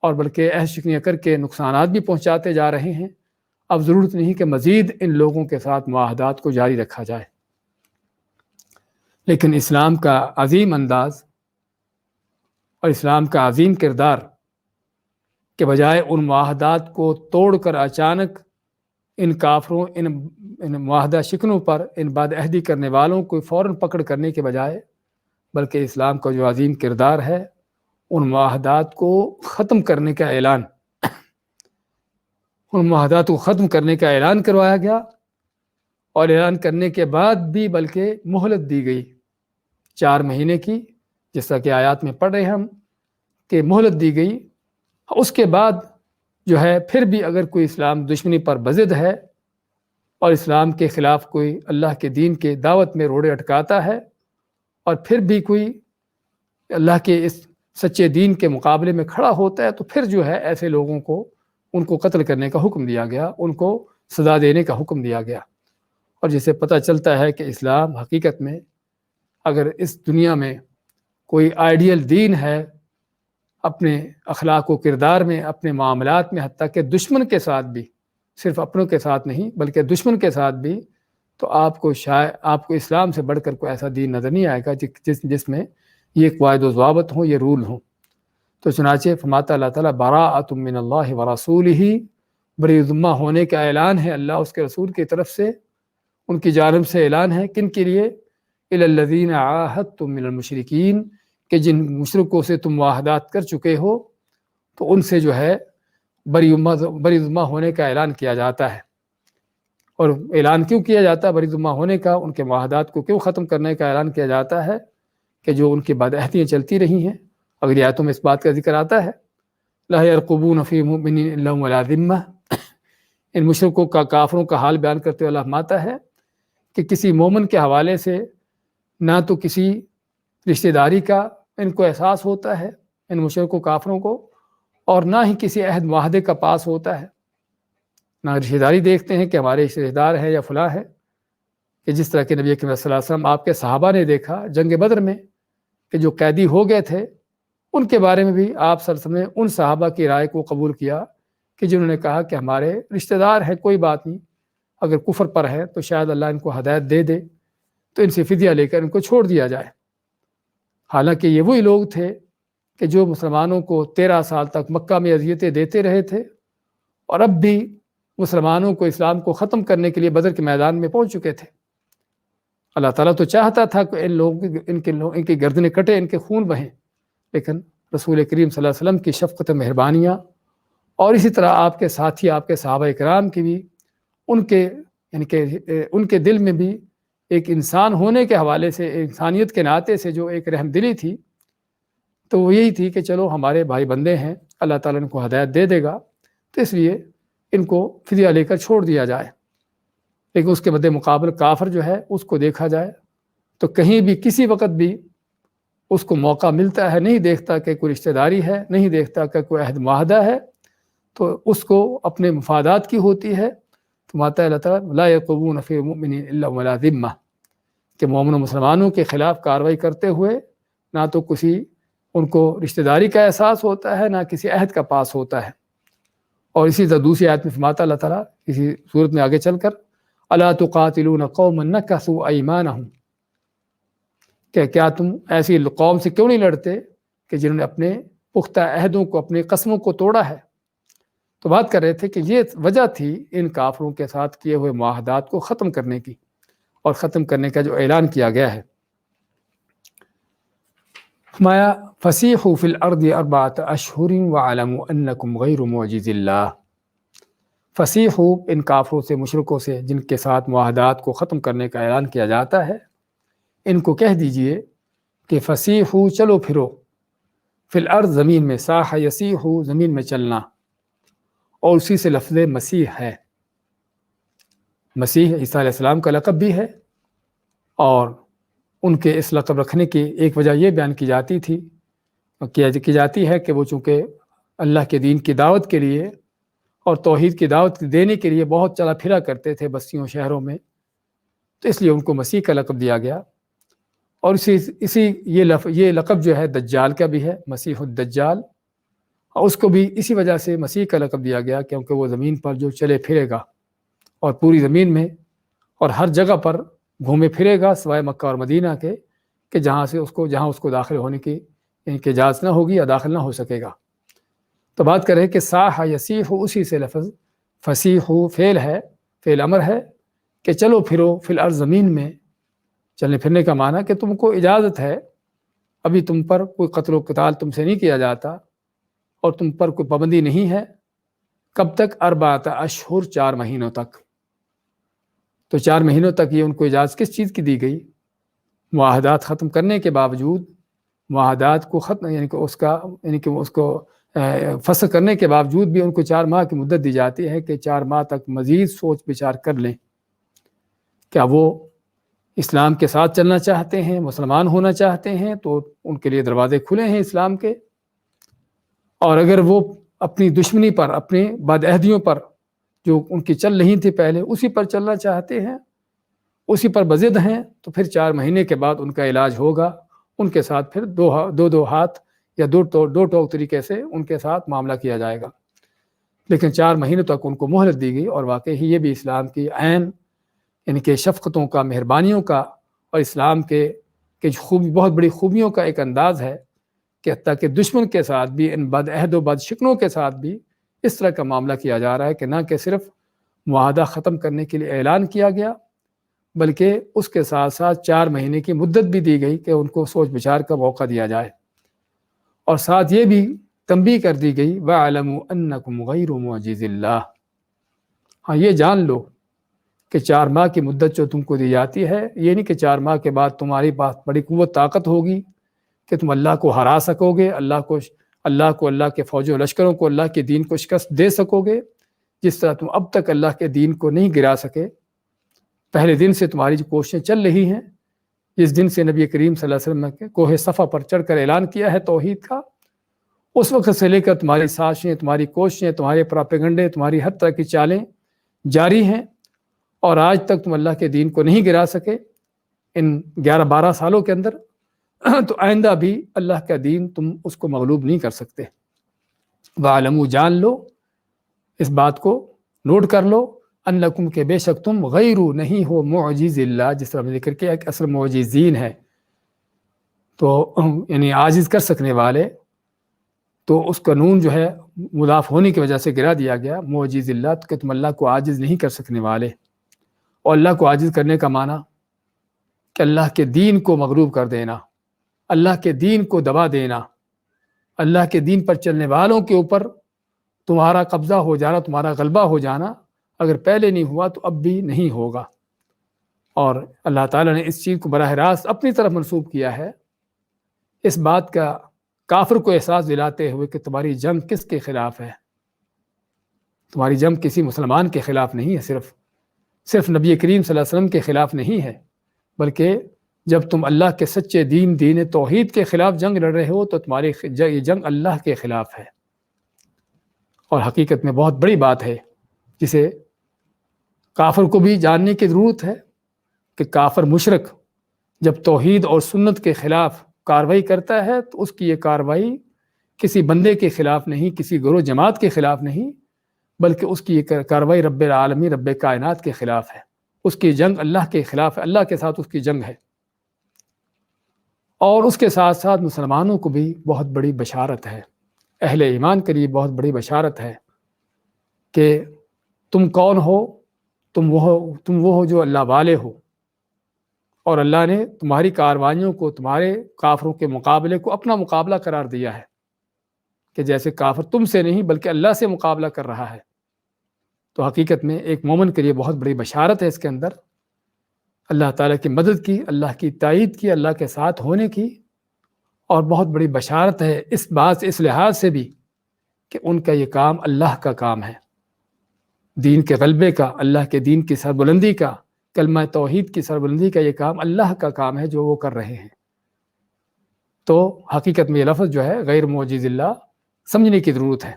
اور بلکہ عہد شکنیاں کر کے نقصانات بھی پہنچاتے جا رہے ہیں، اب ضرورت نہیں کہ مزید ان لوگوں کے ساتھ معاہدات کو جاری رکھا جائے۔ لیکن اسلام کا عظیم انداز اور اسلام کا عظیم کردار کے بجائے ان معاہدات کو توڑ کر اچانک ان کافروں، ان معاہدہ شکنوں پر، ان بد عہدی کرنے والوں کو فوراً پکڑ کرنے کے بجائے، بلکہ اسلام کا جو عظیم کردار ہے ان معاہدات کو ختم کرنے کا اعلان، ان معاہدات کو ختم کرنے کا اعلان کروایا گیا، اور اعلان کرنے کے بعد بھی بلکہ مہلت دی گئی 4 مہینے کی، جس طرح کہ آیات میں پڑھ رہے ہیں ہم کہ مہلت دی گئی۔ اس کے بعد جو ہے پھر بھی اگر کوئی اسلام دشمنی پر بضد ہے اور اسلام کے خلاف کوئی اللہ کے دین کے دعوت میں روڑے اٹکاتا ہے، اور پھر بھی کوئی اللہ کے اس سچے دین کے مقابلے میں کھڑا ہوتا ہے، تو پھر جو ہے ایسے لوگوں کو ان کو قتل کرنے کا حکم دیا گیا، ان کو سزا دینے کا حکم دیا گیا۔ اور جسے پتہ چلتا ہے کہ اسلام حقیقت میں اگر اس دنیا میں کوئی آئیڈیل دین ہے، اپنے اخلاق و کردار میں، اپنے معاملات میں، حتیٰ کہ دشمن کے ساتھ بھی، صرف اپنوں کے ساتھ نہیں بلکہ دشمن کے ساتھ بھی، تو آپ کو اسلام سے بڑھ کر کوئی ایسا دین نظر نہیں آئے گا جس میں یہ قواعد و ضوابط ہوں، یہ رول ہوں۔ تو چنانچہ فرماتا اللہ تعالیٰ براءۃ من اللہ ورسولہ، بری ذمہ ہونے کا اعلان ہے اللہ اس کے رسول کی طرف سے، ان کی جانب سے اعلان ہے۔ کن کے لیے؟ الی الذین عاہدتم من المشرکین، کہ جن مشرکوں سے تم معاہدات کر چکے ہو، تو ان سے جو ہے بری ذمہ ہونے کا اعلان کیا جاتا ہے۔ اور اعلان کیوں کیا جاتا ہے بری ذمہ ہونے کا، ان کے معاہدات کو کیوں ختم کرنے کا اعلان کیا جاتا ہے؟ کہ جو ان کی بدعہدیاں چلتی رہی ہیں، اگلی آیتوں میں اس بات کا ذکر آتا ہے، لا یرقبون فی مؤمن الا ولا ذمہ، ان مشرکوں کا، کافروں کا حال بیان کرتے ہوئے اللہ فرماتا ہے کہ کسی مومن کے حوالے سے نہ تو کسی رشتہ داری کا ان کو احساس ہوتا ہے، ان مشرکوں کافروں کو، اور نہ ہی کسی عہد معاہدے کا پاس ہوتا ہے، نہ رشتہ داری دیکھتے ہیں کہ ہمارے رشتہ دار ہے یا فلاں ہے، کہ جس طرح کہ نبی کریم صلی اللہ علیہ وسلم آپ کے صحابہ نے دیکھا جنگ بدر میں کہ جو قیدی ہو گئے تھے، ان کے بارے میں بھی آپ صلی اللہ علیہ وسلم نے ان صحابہ کی رائے کو قبول کیا کہ جنہوں نے کہا کہ ہمارے رشتہ دار ہیں، کوئی بات نہیں، اگر کفر پر ہے تو شاید اللہ ان کو ہدایت دے دے، تو ان سے فدیہ لے کر ان کو چھوڑ دیا جائے۔ حالانکہ یہ وہی لوگ تھے کہ جو مسلمانوں کو 13 سال تک مکہ میں اذیتیں دیتے رہے تھے، اور اب بھی مسلمانوں کو، اسلام کو ختم کرنے کے لیے بدر کے میدان میں پہنچ چکے تھے۔ اللہ تعالیٰ تو چاہتا تھا کہ ان کی گردنیں کٹے، ان کے خون بہیں، لیکن رسول کریم صلی اللہ علیہ وسلم کی شفقت مہربانیاں، اور اسی طرح آپ کے ساتھی، آپ کے صحابہ کرام کی بھی ان کے دل میں بھی ایک انسان ہونے کے حوالے سے، انسانیت کے ناطے سے جو ایک رحم دلی تھی، تو وہ یہی تھی کہ چلو ہمارے بھائی بندے ہیں، اللہ تعالیٰ ان کو ہدایت دے دے گا، تو اس لیے ان کو فدیہ لے کر چھوڑ دیا جائے۔ لیکن اس کے مد مقابل کافر جو ہے اس کو دیکھا جائے تو کہیں بھی کسی وقت بھی اس کو موقع ملتا ہے، نہیں دیکھتا کہ کوئی رشتہ داری ہے، نہیں دیکھتا کہ کوئی عہد معاہدہ ہے، تو اس کو اپنے مفادات کی ہوتی ہے۔ تو ماتا اللہ تعالیٰ لا یرقبون فی مؤمن الا ولا ذمہ، کہ مومن و مسلمانوں کے خلاف کارروائی کرتے ہوئے نہ تو کسی ان کو رشتہ داری کا احساس ہوتا ہے، نہ کسی عہد کا پاس ہوتا ہے۔ اور اسی طرح دوسری آیت میں فرماتا اللہ تعالیٰ اسی صورت میں آگے چل کر، الا تقاتلون قوما نکثوا ایمانہم، کہ کیا تم ایسی قوم سے کیوں نہیں لڑتے کہ جنہوں نے اپنے پختہ عہدوں کو، اپنے قسموں کو توڑا ہے۔ تو بات کر رہے تھے کہ یہ وجہ تھی ان کافروں کے ساتھ کیے ہوئے معاہدات کو ختم کرنے کی، اور ختم کرنے کا جو اعلان کیا گیا ہے۔ فرمایا فسیحوا فی الارض 4 اشہر واعلموا انکم غیر معجز اللہ۔ فسیحوا، ان کافروں سے، مشرکوں سے جن کے ساتھ معاہدات کو ختم کرنے کا اعلان کیا جاتا ہے، ان کو کہہ دیجئے کہ فسیحوا، چلو پھرو، فی الارض، زمین میں، ساح یسیح، زمین میں چلنا، اور اسی سے لفظ مسیح ہے۔ مسیح عیسیٰ علیہ السلام کا لقب بھی ہے، اور ان کے اس لقب رکھنے کی ایک وجہ یہ بیان کی جاتی ہے کہ وہ چونکہ اللہ کے دین کی دعوت کے لیے اور توحید کی دعوت دینے کے لیے بہت چلا پھرا کرتے تھے بستیوں شہروں میں، تو اس لیے ان کو مسیح کا لقب دیا گیا۔ اور یہ لقب جو ہے دجال کا بھی ہے، مسیح الدجال، اور اس کو بھی اسی وجہ سے مسیح کا لقب دیا گیا کیونکہ وہ زمین پر جو چلے پھرے گا اور پوری زمین میں اور ہر جگہ پر گھومے پھرے گا سوائے مکہ اور مدینہ کے، کہ جہاں اس کو داخل ہونے کی اجازت نہ ہوگی یا داخل نہ ہو سکے گا۔ تو بات کر رہے کہ صاح یصیح، اسی سے لفظ فصیح فعل ہے، فعل امر ہے کہ چلو پھرو فی الارض، زمین میں چلنے پھرنے کا معنی کہ تم کو اجازت ہے، ابھی تم پر کوئی قتل و قتال تم سے نہیں کیا جاتا اور تم پر کوئی پابندی نہیں ہے۔ کب تک؟ 4 اشہر، 4 مہینوں تک۔ تو 4 مہینوں تک یہ ان کو اجازت کس چیز کی دی گئی؟ معاہدات ختم کرنے کے باوجود، معاہدات کو ختم یعنی کہ اس کو فسخ کرنے کے باوجود بھی ان کو 4 ماہ کی مدت دی جاتی ہے کہ 4 ماہ تک مزید سوچ بچار کر لیں، کیا وہ اسلام کے ساتھ چلنا چاہتے ہیں، مسلمان ہونا چاہتے ہیں، تو ان کے لیے دروازے کھلے ہیں اسلام کے۔ اور اگر وہ اپنی دشمنی پر، اپنی بدعہدیوں پر جو ان کی چل رہی تھی پہلے، اسی پر چلنا چاہتے ہیں، اسی پر بضد ہیں، تو پھر 4 مہینے کے بعد ان کا علاج ہوگا۔ ان کے ساتھ پھر دو ہاتھ یا دو ٹوک طریقے سے ان کے ساتھ معاملہ کیا جائے گا۔ لیکن 4 مہینوں تک ان کو مہلت دی گئی، اور واقعی یہ بھی اسلام کی عین یعنی کہ شفقتوں کا، مہربانیوں کا اور اسلام کے بہت بڑی خوبیوں کا ایک انداز ہے کہ حتیٰ کہ دشمن کے ساتھ بھی، ان بد عہد و بد شکنوں کے ساتھ بھی اس طرح کا معاملہ کیا جا رہا ہے کہ نہ کہ صرف معاہدہ ختم کرنے کے لیے اعلان کیا گیا، بلکہ اس کے ساتھ ساتھ 4 مہینے کی مدت بھی دی گئی کہ ان کو سوچ بچار کا موقع دیا جائے، اور ساتھ یہ بھی تنبیہ کر دی گئی وَاعْلَمُوا أَنَّكُمْ غَيْرُ مُعْجِزِ اللَّهِ، ہاں یہ جان لو کہ 4 ماہ کی مدت جو تم کو دی جاتی ہے، یہ نہیں کہ 4 ماہ کے بعد تمہاری پاس بڑی قوت طاقت ہوگی کہ تم اللہ کو ہرا سکو گے، اللہ کے فوج و لشکروں کو، اللہ کے دین کو شکست دے سکو گے، جس طرح تم اب تک اللہ کے دین کو نہیں گرا سکے۔ پہلے دن سے تمہاری جو کوششیں چل رہی ہیں، جس دن سے نبی کریم صلی اللہ علیہ وسلم نے کوہ صفا پر چڑھ کر اعلان کیا ہے توحید کا، اس وقت سے لے کر تمہاری سازشیں، تمہاری کوششیں، تمہارے پراپیگنڈے، تمہاری ہر طرح کی چالیں جاری ہیں، اور آج تک تم اللہ کے دین کو نہیں گرا سکے ان 11-12 سالوں کے اندر، تو آئندہ بھی اللہ کا دین تم اس کو مغلوب نہیں کر سکتے۔ وَاعْلَمُوا، جان لو، اس بات کو نوٹ کر لو، انکم، کہ بے شک تم غیر نہیں ہو معجز اللہ، جس طرح ذکر کیا کہ اصل معجزین ہے تو یعنی عاجز کر سکنے والے، تو اس کا نون جو ہے مضاف ہونے کی وجہ سے گرا دیا گیا، معجز اللہ، کہ تم اللہ کو عاجز نہیں کر سکنے والے۔ اور اللہ کو عاجز کرنے کا معنی کہ اللہ کے دین کو مغلوب کر دینا، اللہ کے دین کو دبا دینا، اللہ کے دین پر چلنے والوں کے اوپر تمہارا قبضہ ہو جانا، تمہارا غلبہ ہو جانا، اگر پہلے نہیں ہوا تو اب بھی نہیں ہوگا۔ اور اللہ تعالیٰ نے اس چیز کو براہ راست اپنی طرف منسوب کیا ہے، اس بات کا کافر کو احساس دلاتے ہوئے کہ تمہاری جنگ کس کے خلاف ہے؟ تمہاری جنگ کسی مسلمان کے خلاف نہیں ہے، صرف نبی کریم صلی اللہ علیہ وسلم کے خلاف نہیں ہے، بلکہ جب تم اللہ کے سچے دین توحید کے خلاف جنگ لڑ رہے ہو تو تمہاری یہ جنگ اللہ کے خلاف ہے۔ اور حقیقت میں بہت بڑی بات ہے جسے کافر کو بھی جاننے کی ضرورت ہے کہ کافر مشرک جب توحید اور سنت کے خلاف کارروائی کرتا ہے تو اس کی یہ کارروائی کسی بندے کے خلاف نہیں، کسی گروہ جماعت کے خلاف نہیں، بلکہ اس کی یہ کارروائی رب العالمین، رب کائنات کے خلاف ہے۔ اس کی جنگ اللہ کے خلاف ہے، اللہ کے ساتھ اس کی جنگ ہے۔ اور اس کے ساتھ ساتھ مسلمانوں کو بھی بہت بڑی بشارت ہے، اہل ایمان کے لیے بہت بڑی بشارت ہے کہ تم کون ہو؟ تم وہ ہو جو اللہ والے ہو، اور اللہ نے تمہاری کاروائیوں کو، تمہارے کافروں کے مقابلے کو اپنا مقابلہ قرار دیا ہے، کہ جیسے کافر تم سے نہیں بلکہ اللہ سے مقابلہ کر رہا ہے۔ تو حقیقت میں ایک مومن کے لیے بہت بڑی بشارت ہے اس کے اندر، اللہ تعالیٰ کی مدد کی، اللہ کی تائید کی، اللہ کے ساتھ ہونے کی، اور بہت بڑی بشارت ہے اس بات سے، اس لحاظ سے بھی کہ ان کا یہ کام اللہ کا کام ہے، دین کے غلبے کا، اللہ کے دین کی سربلندی کا، کلمہ توحید کی سربلندی کا یہ کام اللہ کا کام ہے جو وہ کر رہے ہیں۔ تو حقیقت میں یہ لفظ جو ہے غیر معجز اللہ سمجھنے کی ضرورت ہے،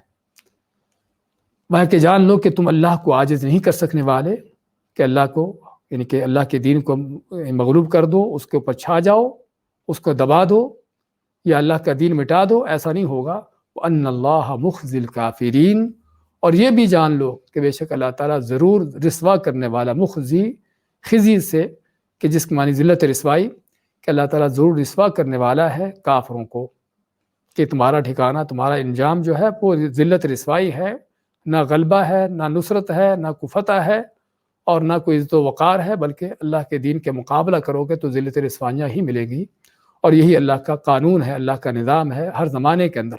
وہاں کہ جان لو کہ تم اللہ کو عاجز نہیں کر سکنے والے، کہ اللہ کو یعنی کہ اللہ کے دین کو مغلوب کر دو، اس کے اوپر چھا جاؤ، اس کو دبا دو یا اللہ کا دین مٹا دو، ایسا نہیں ہوگا۔ وَأَنَّ اللَّهَ مُخْزِي الْكَافِرِينَ، اور یہ بھی جان لو کہ بے شک اللہ تعالیٰ ضرور رسوا کرنے والا، مخزی خزی سے کہ جس کی معنی ذلت رسوائی، کہ اللہ تعالیٰ ضرور رسوا کرنے والا ہے کافروں کو، کہ تمہارا ٹھکانہ، تمہارا انجام جو ہے وہ ذلت رسوائی ہے، نہ غلبہ ہے، نہ نصرت ہے، نہ کوئی فتح ہے، اور نہ کوئی عزت و وقار ہے، بلکہ اللہ کے دین کے مقابلہ کرو گے تو ذلت رسوائیاں ہی ملے گی۔ اور یہی اللہ کا قانون ہے، اللہ کا نظام ہے ہر زمانے کے اندر،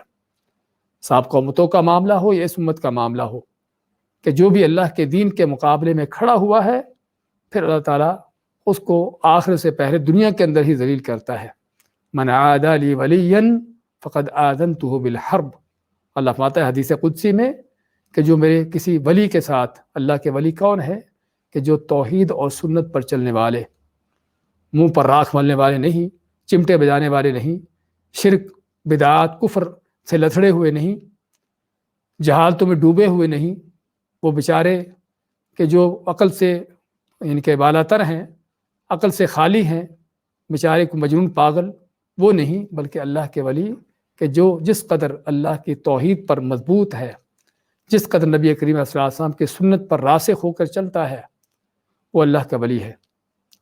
سابقہ امتوں کا معاملہ ہو یا اس امت کا معاملہ ہو، کہ جو بھی اللہ کے دین کے مقابلے میں کھڑا ہوا ہے، پھر اللہ تعالیٰ اس کو آخر سے پہلے دنیا کے اندر ہی ذلیل کرتا ہے۔ من عادى لي وليا فقد آذنته بالحرب، اللہ فرماتا ہے حدیث قدسی میں کہ جو میرے کسی ولی کے ساتھ، اللہ کے ولی کون ہے؟ کہ جو توحید اور سنت پر چلنے والے، منہ پر راکھ ملنے والے نہیں، چمٹے بجانے والے نہیں، شرک بدعات کفر سے لتھڑے ہوئے نہیں، جہالتوں میں ڈوبے ہوئے نہیں، وہ بیچارے کہ جو عقل سے ان کے بالا تر ہیں، عقل سے خالی ہیں، بیچارے کو مجنون پاگل وہ نہیں، بلکہ اللہ کے ولی کہ جو جس قدر اللہ کی توحید پر مضبوط ہے، جس قدر نبی کریم صلی اللہ علیہ وسلم کی سنت پر راسخ ہو کر چلتا ہے، وہ اللہ کا ولی ہے،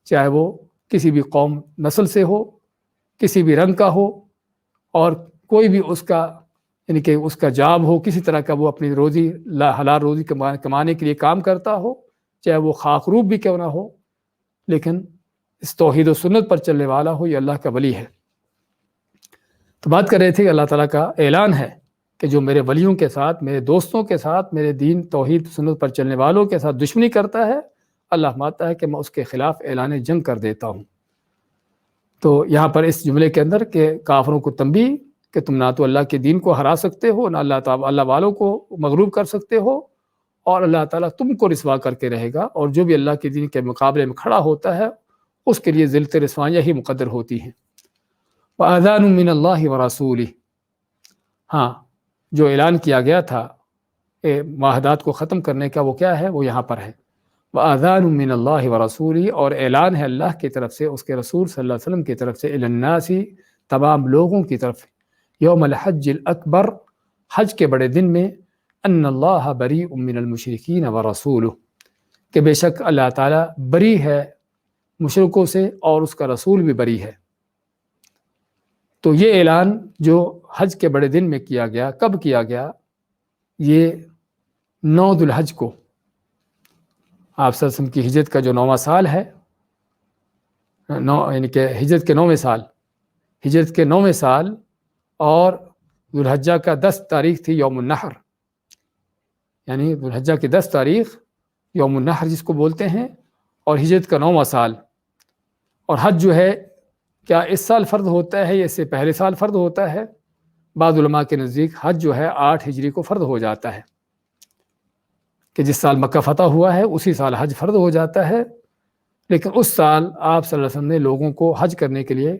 چاہے وہ کسی بھی قوم نسل سے ہو، کسی بھی رنگ کا ہو، اور کوئی بھی اس کا یعنی کہ اس کا جاب ہو، کسی طرح کا وہ اپنی روزی حلال روزی کمانے کے لیے کام کرتا ہو، چاہے وہ خاک روب بھی کیوں نہ ہو، لیکن اس توحید و سنت پر چلنے والا ہو، یہ اللہ کا ولی ہے۔ تو بات کر رہے تھے کہ اللہ تعالیٰ کا اعلان ہے کہ جو میرے ولیوں کے ساتھ، میرے دوستوں کے ساتھ، میرے دین توحید سنت پر چلنے والوں کے ساتھ دشمنی کرتا ہے، اللہ فرماتا ہے کہ میں اس کے خلاف اعلان جنگ کر دیتا ہوں۔ تو یہاں پر اس جملے کے اندر کہ کافروں کو تنبیہ کہ تم نہ تو اللہ کے دین کو ہرا سکتے ہو، نہ اللہ والوں کو مغلوب کر سکتے ہو، اور اللہ تعالیٰ تم کو رسوا کر کے رہے گا، اور جو بھی اللہ کے دین کے مقابلے میں کھڑا ہوتا ہے اس کے لیے ذلت رسوائیاں ہی مقدر ہوتی ہیں۔ وَأَذَانٌ مِّنَ اللَّهِ وَرَسُولِهِ، ہاں جو اعلان کیا گیا تھا معاہدات کو ختم کرنے کا، وہ کیا ہے؟ وہ یہاں پر ہے وَأَذَانٌ مِّنَ اللَّهِ وَرَسُولِهِ، اور اعلان ہے اللہ کی طرف سے، اس کے رسول صلی اللہ علیہ وسلم کی طرف سے، إِلَى النَّاسِ، تمام لوگوں کی طرف، یوم الحج الاکبر، حج کے بڑے دن میں، ان اللہ بریء من المشرکین ورسولہ، کہ بے شک اللہ تعالیٰ بری ہے مشرکوں سے اور اس کا رسول بھی بری ہے۔ تو یہ اعلان جو حج کے بڑے دن میں کیا گیا، کب کیا گیا؟ یہ 9 ذو الحج کو، آپ صلی اللہ علیہ وسلم کی ہجرت کا جو 9واں سال ہے، یعنی کہ ہجرت کے 9ویں سال، ہجرت کے 9ویں سال، اور ذو الحجہ کا 10 تاریخ تھی یوم النحر، یعنی ذو الحجہ کی 10 تاریخ یوم النحر جس کو بولتے ہیں، اور ہجرت کا 9واں سال۔ اور حج جو ہے کیا اس سال فرض ہوتا ہے یا اس سے پہلے سال فرض ہوتا ہے؟ بعض علماء کے نزدیک حج جو ہے 8 ہجری کو فرض ہو جاتا ہے، کہ جس سال مکہ فتح ہوا ہے اسی سال حج فرض ہو جاتا ہے، لیکن اس سال آپ صلی اللہ علیہ وسلم نے لوگوں کو حج کرنے کے لیے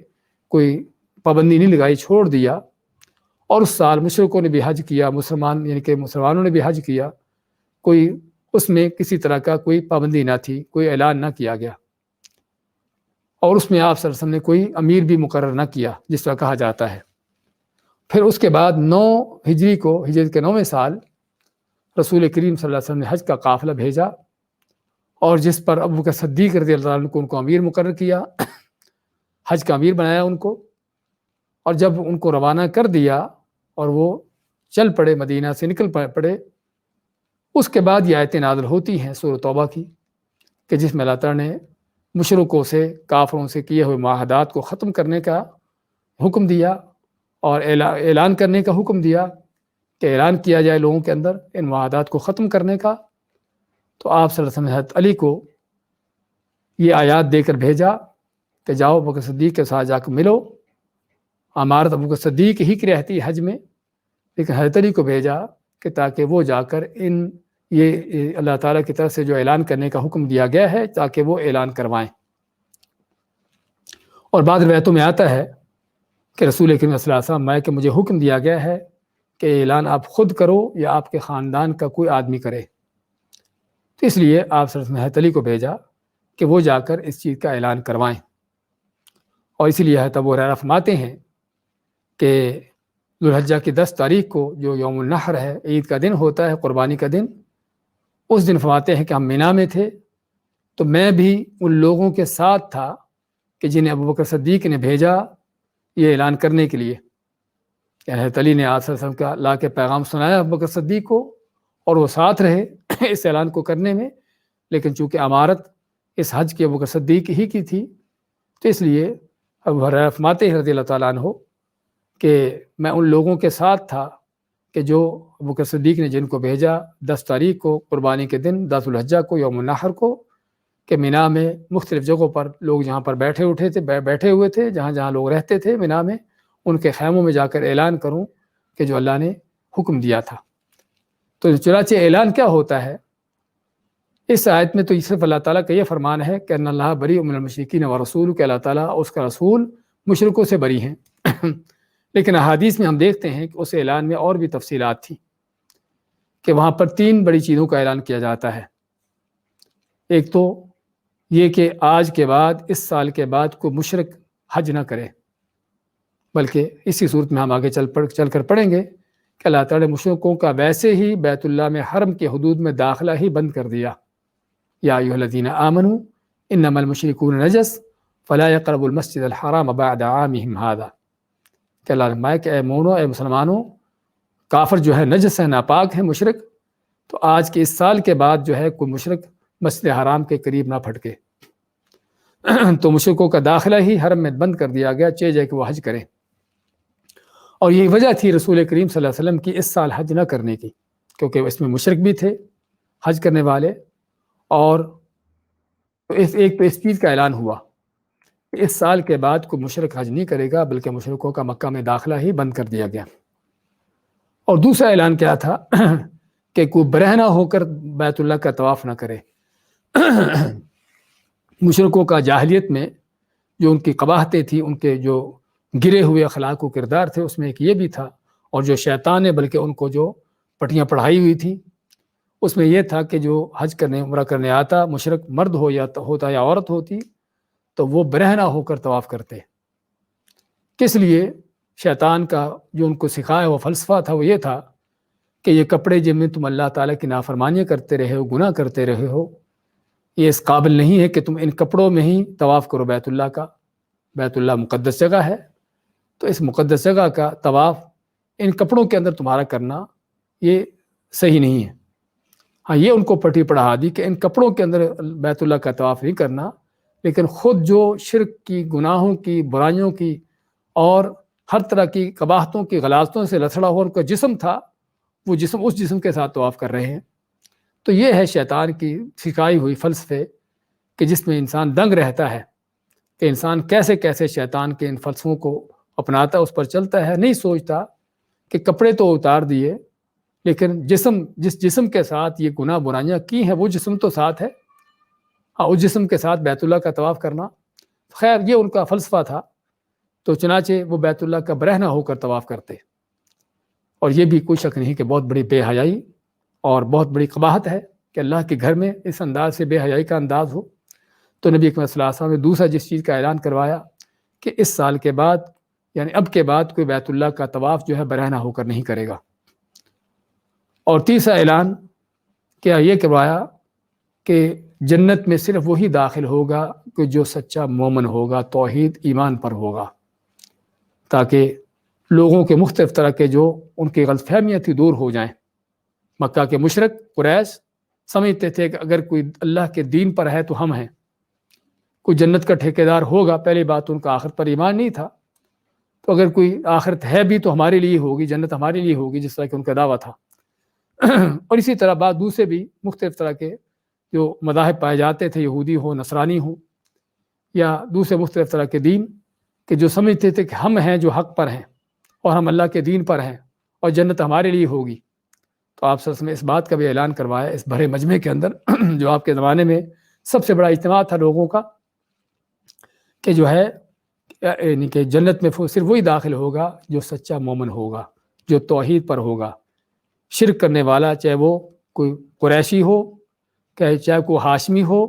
کوئی پابندی نہیں لگائی، چھوڑ دیا، اور اس سال مشرکوں نے بھی حج کیا، یعنی کہ مسلمانوں نے بھی حج کیا، کوئی اس میں کسی طرح کا کوئی پابندی نہ تھی، کوئی اعلان نہ کیا گیا، اور اس میں آپ صلی اللہ علیہ وسلم نے کوئی امیر بھی مقرر نہ کیا جس طرح کہا جاتا ہے۔ پھر اس کے بعد 9 ہجری کو، ہجرت کے 9ویں سال، رسول کریم صلی اللہ علیہ وسلم نے حج کا قافلہ بھیجا، اور جس پر ابوبکر صدیق رضی اللہ عنہ کو ان کو امیر مقرر کیا، حج کا امیر بنایا ان کو، اور جب ان کو روانہ کر دیا اور وہ چل پڑے، مدینہ سے نکل پڑے، اس کے بعد یہ آیتیں نازل ہوتی ہیں سورۃ توبہ کی، کہ جس میں اللہ تعالیٰ نے مشرکوں سے، کافروں سے کیے ہوئے معاہدات کو ختم کرنے کا حکم دیا، اور اعلان کرنے کا حکم دیا کہ اعلان کیا جائے لوگوں کے اندر ان معاہدات کو ختم کرنے کا۔ تو آپ صلی اللہ علیہ وسلم نے حضرت علی کو یہ آیات دے کر بھیجا کہ جاؤ ابوبکر صدیق کے ساتھ جا کر ملو، امارت ابوبکر صدیق ہی کی رہتی حج میں، لیکن حضرت علی کو بھیجا کہ تاکہ وہ جا کر یہ اللہ تعالیٰ کی طرف سے جو اعلان کرنے کا حکم دیا گیا ہے تاکہ وہ اعلان کروائیں۔ اور بعض روایتوں میں آتا ہے کہ رسول کریم صلی اللہ علیہ وسلم کہ مجھے حکم دیا گیا ہے کہ اعلان آپ خود کرو یا آپ کے خاندان کا کوئی آدمی کرے، تو اس لیے آپ صلی اللہ علیہ وسلم نے حضرت علی کو بھیجا کہ وہ جا کر اس چیز کا اعلان کروائیں۔ اور اسی لیے حضرت ابو ہریرہ فرماتے ہیں کہ ذوالحجہ کی 10 تاریخ کو جو یوم النحر ہے، عید کا دن ہوتا ہے، قربانی کا دن، اس دن فرماتے ہیں کہ ہم مینا میں تھے، تو میں بھی ان لوگوں کے ساتھ تھا کہ جنہیں ابوبکر صدیق نے بھیجا یہ اعلان کرنے کے لیے۔ یعنی حضرت علی نے آپ صلی اللہ علیہ وسلم کا لا کے پیغام سنایا ابوبکر صدیق کو، اور وہ ساتھ رہے اس اعلان کو کرنے میں، لیکن چونکہ امارت اس حج کی ابوبکر صدیق ہی کی تھی، تو اس لیے ابو ہریرہ فرماتے ہیں رضی اللہ تعالیٰ عنہ کہ میں ان لوگوں کے ساتھ تھا کہ جو ابوبکر صدیق نے جن کو بھیجا 10 تاریخ کو قربانی کے دن، 10 ذوالحجہ کو، یوم النحر کو، کہ مینا میں مختلف جگہوں پر لوگ جہاں پر بیٹھے ہوئے تھے، جہاں جہاں لوگ رہتے تھے مینا میں، ان کے خیموں میں جا کر اعلان کروں کہ جو اللہ نے حکم دیا تھا۔ تو چنانچہ اعلان کیا ہوتا ہے اس آیت میں؟ تو صرف اللہ تعالیٰ کا یہ فرمان ہے کہ ان اللہ بری من المشرکین ورسول، کہ اللہ تعالیٰ اس کا رسول مشرکوں سے بری ہیں۔ لیکن احادیث میں ہم دیکھتے ہیں کہ اس اعلان میں اور بھی تفصیلات تھیں، کہ وہاں پر 3 بڑی چیزوں کا اعلان کیا جاتا ہے۔ ایک تو یہ کہ آج کے بعد، اس سال کے بعد کوئی مشرک حج نہ کرے، بلکہ اسی صورت میں ہم آگے چل کر پڑھیں گے کہ اللہ تعالیٰ نے مشرکوں کا ویسے ہی بیت اللہ میں حرم کے حدود میں داخلہ ہی بند کر دیا۔ یا ایھا الذین آمنوا انما المشرکون نجس فلا یقربوا المسجد الحرام بعد عامهم ھذا، کہ اللہ نے فرمایا کہ اے مومنو، اے مسلمانوں، کافر جو ہے نجس ہے، ناپاک ہے، مشرک، تو آج کے اس سال کے بعد جو ہے کوئی مشرک مسجد حرام کے قریب نہ پھٹکے۔ تو مشرکوں کا داخلہ ہی حرم میں بند کر دیا گیا، چاہے کہ وہ حج کریں۔ اور یہی وجہ تھی رسول کریم صلی اللہ علیہ وسلم کی اس سال حج نہ کرنے کی، کیونکہ اس میں مشرک بھی تھے حج کرنے والے، اور ایک تو اس چیز کا اعلان ہوا کہ اس سال کے بعد کوئی مشرک حج نہیں کرے گا، بلکہ مشرکوں کا مکہ میں داخلہ ہی بند کر دیا گیا۔ اور دوسرا اعلان کیا تھا کہ کوئی برہنہ ہو کر بیت اللہ کا طواف نہ کرے۔ مشرکوں کا جاہلیت میں جو ان کی قباحتیں تھیں، ان کے جو گرے ہوئے اخلاق و کردار تھے، اس میں ایک یہ بھی تھا، اور جو شیطان نے بلکہ ان کو جو پٹیاں پڑھائی ہوئی تھی، اس میں یہ تھا کہ جو حج کرنے، عمرہ کرنے آتا، مشرک مرد ہو یا ہوتا یا عورت ہوتی، تو وہ برہنہ ہو کر طواف کرتے۔ کس لیے؟ شیطان کا جو ان کو سکھایا وہ فلسفہ تھا، وہ یہ تھا کہ یہ کپڑے جن میں تم اللہ تعالیٰ کی نافرمانیاں کرتے رہے ہو، گناہ کرتے رہے ہو، یہ اس قابل نہیں ہے کہ تم ان کپڑوں میں ہی طواف کرو بیت اللہ کا۔ بیت اللہ مقدس جگہ ہے، تو اس مقدس جگہ کا طواف ان کپڑوں کے اندر تمہارا کرنا یہ صحیح نہیں ہے۔ ہاں، یہ ان کو پٹی پڑھا دی کہ ان کپڑوں کے اندر بیت اللہ کا طواف نہیں کرنا، لیکن خود جو شرک کی، گناہوں کی، برائیوں کی اور ہر طرح کی قباحتوں کی، غلاظتوں سے لتھڑا ہوا ان کا جسم تھا، وہ جسم اس جسم کے ساتھ طواف کر رہے ہیں۔ تو یہ ہے شیطان کی سکھائی ہوئی فلسفے، کہ جس میں انسان دنگ رہتا ہے کہ انسان کیسے کیسے شیطان کے ان فلسفوں کو اپناتا، اس پر چلتا ہے، نہیں سوچتا کہ کپڑے تو اتار دیے، لیکن جس جسم کے ساتھ یہ گناہ برائیاں کی ہیں، وہ جسم تو ساتھ ہے، اس جسم کے ساتھ بیت اللہ کا طواف کرنا۔ خیر، یہ ان کا فلسفہ تھا، تو چنانچہ وہ بیت اللہ کا برہنہ ہو کر طواف کرتے۔ اور یہ بھی کوئی شک نہیں کہ بہت بڑی بے حیائی اور بہت بڑی قباحت ہے کہ اللہ کے گھر میں اس انداز سے بے حیائی کا انداز ہو۔ تو نبی اکرم صلی اللہ علیہ وسلم نے دوسرا جس چیز کا اعلان کروایا کہ اس سال کے بعد، یعنی اب کے بعد، کوئی بیت اللہ کا طواف جو ہے برہنہ ہو کر نہیں کرے گا۔ اور تیسرا اعلان کیا یہ کروایا کہ جنت میں صرف وہی داخل ہوگا کہ جو سچا مومن ہوگا، توحید ایمان پر ہوگا، تاکہ لوگوں کے مختلف طرح کے جو ان کی غلط فہمیاں تھی دور ہو جائیں۔ مکہ کے مشرک قریش سمجھتے تھے کہ اگر کوئی اللہ کے دین پر ہے تو ہم ہیں، کوئی جنت کا ٹھیکیدار ہوگا۔ پہلی بات ان کا آخرت پر ایمان نہیں تھا، تو اگر کوئی آخرت ہے بھی تو ہمارے لیے ہوگی، جنت ہمارے لیے ہوگی، جس طرح کہ ان کا دعویٰ تھا۔ اور اسی طرح بعد دوسرے بھی مختلف طرح کے جو مذاہب پائے جاتے تھے، یہودی ہو، نصرانی ہو، یا دوسرے مختلف طرح کے دین، کہ جو سمجھتے تھے کہ ہم ہیں جو حق پر ہیں اور ہم اللہ کے دین پر ہیں اور جنت ہمارے لیے ہوگی۔ تو آپ صلی اللہ علیہ وسلم نے اس بات کا بھی اعلان کروایا اس بھرے مجمع کے اندر، جو آپ کے زمانے میں سب سے بڑا اجتماع تھا لوگوں کا، کہ جو ہے یعنی کہ جنت میں صرف وہی داخل ہوگا جو سچا مومن ہوگا، جو توحید پر ہوگا۔ شرک کرنے والا، چاہے وہ کوئی قریشی ہو، چاہے کوئی ہاشمی ہو،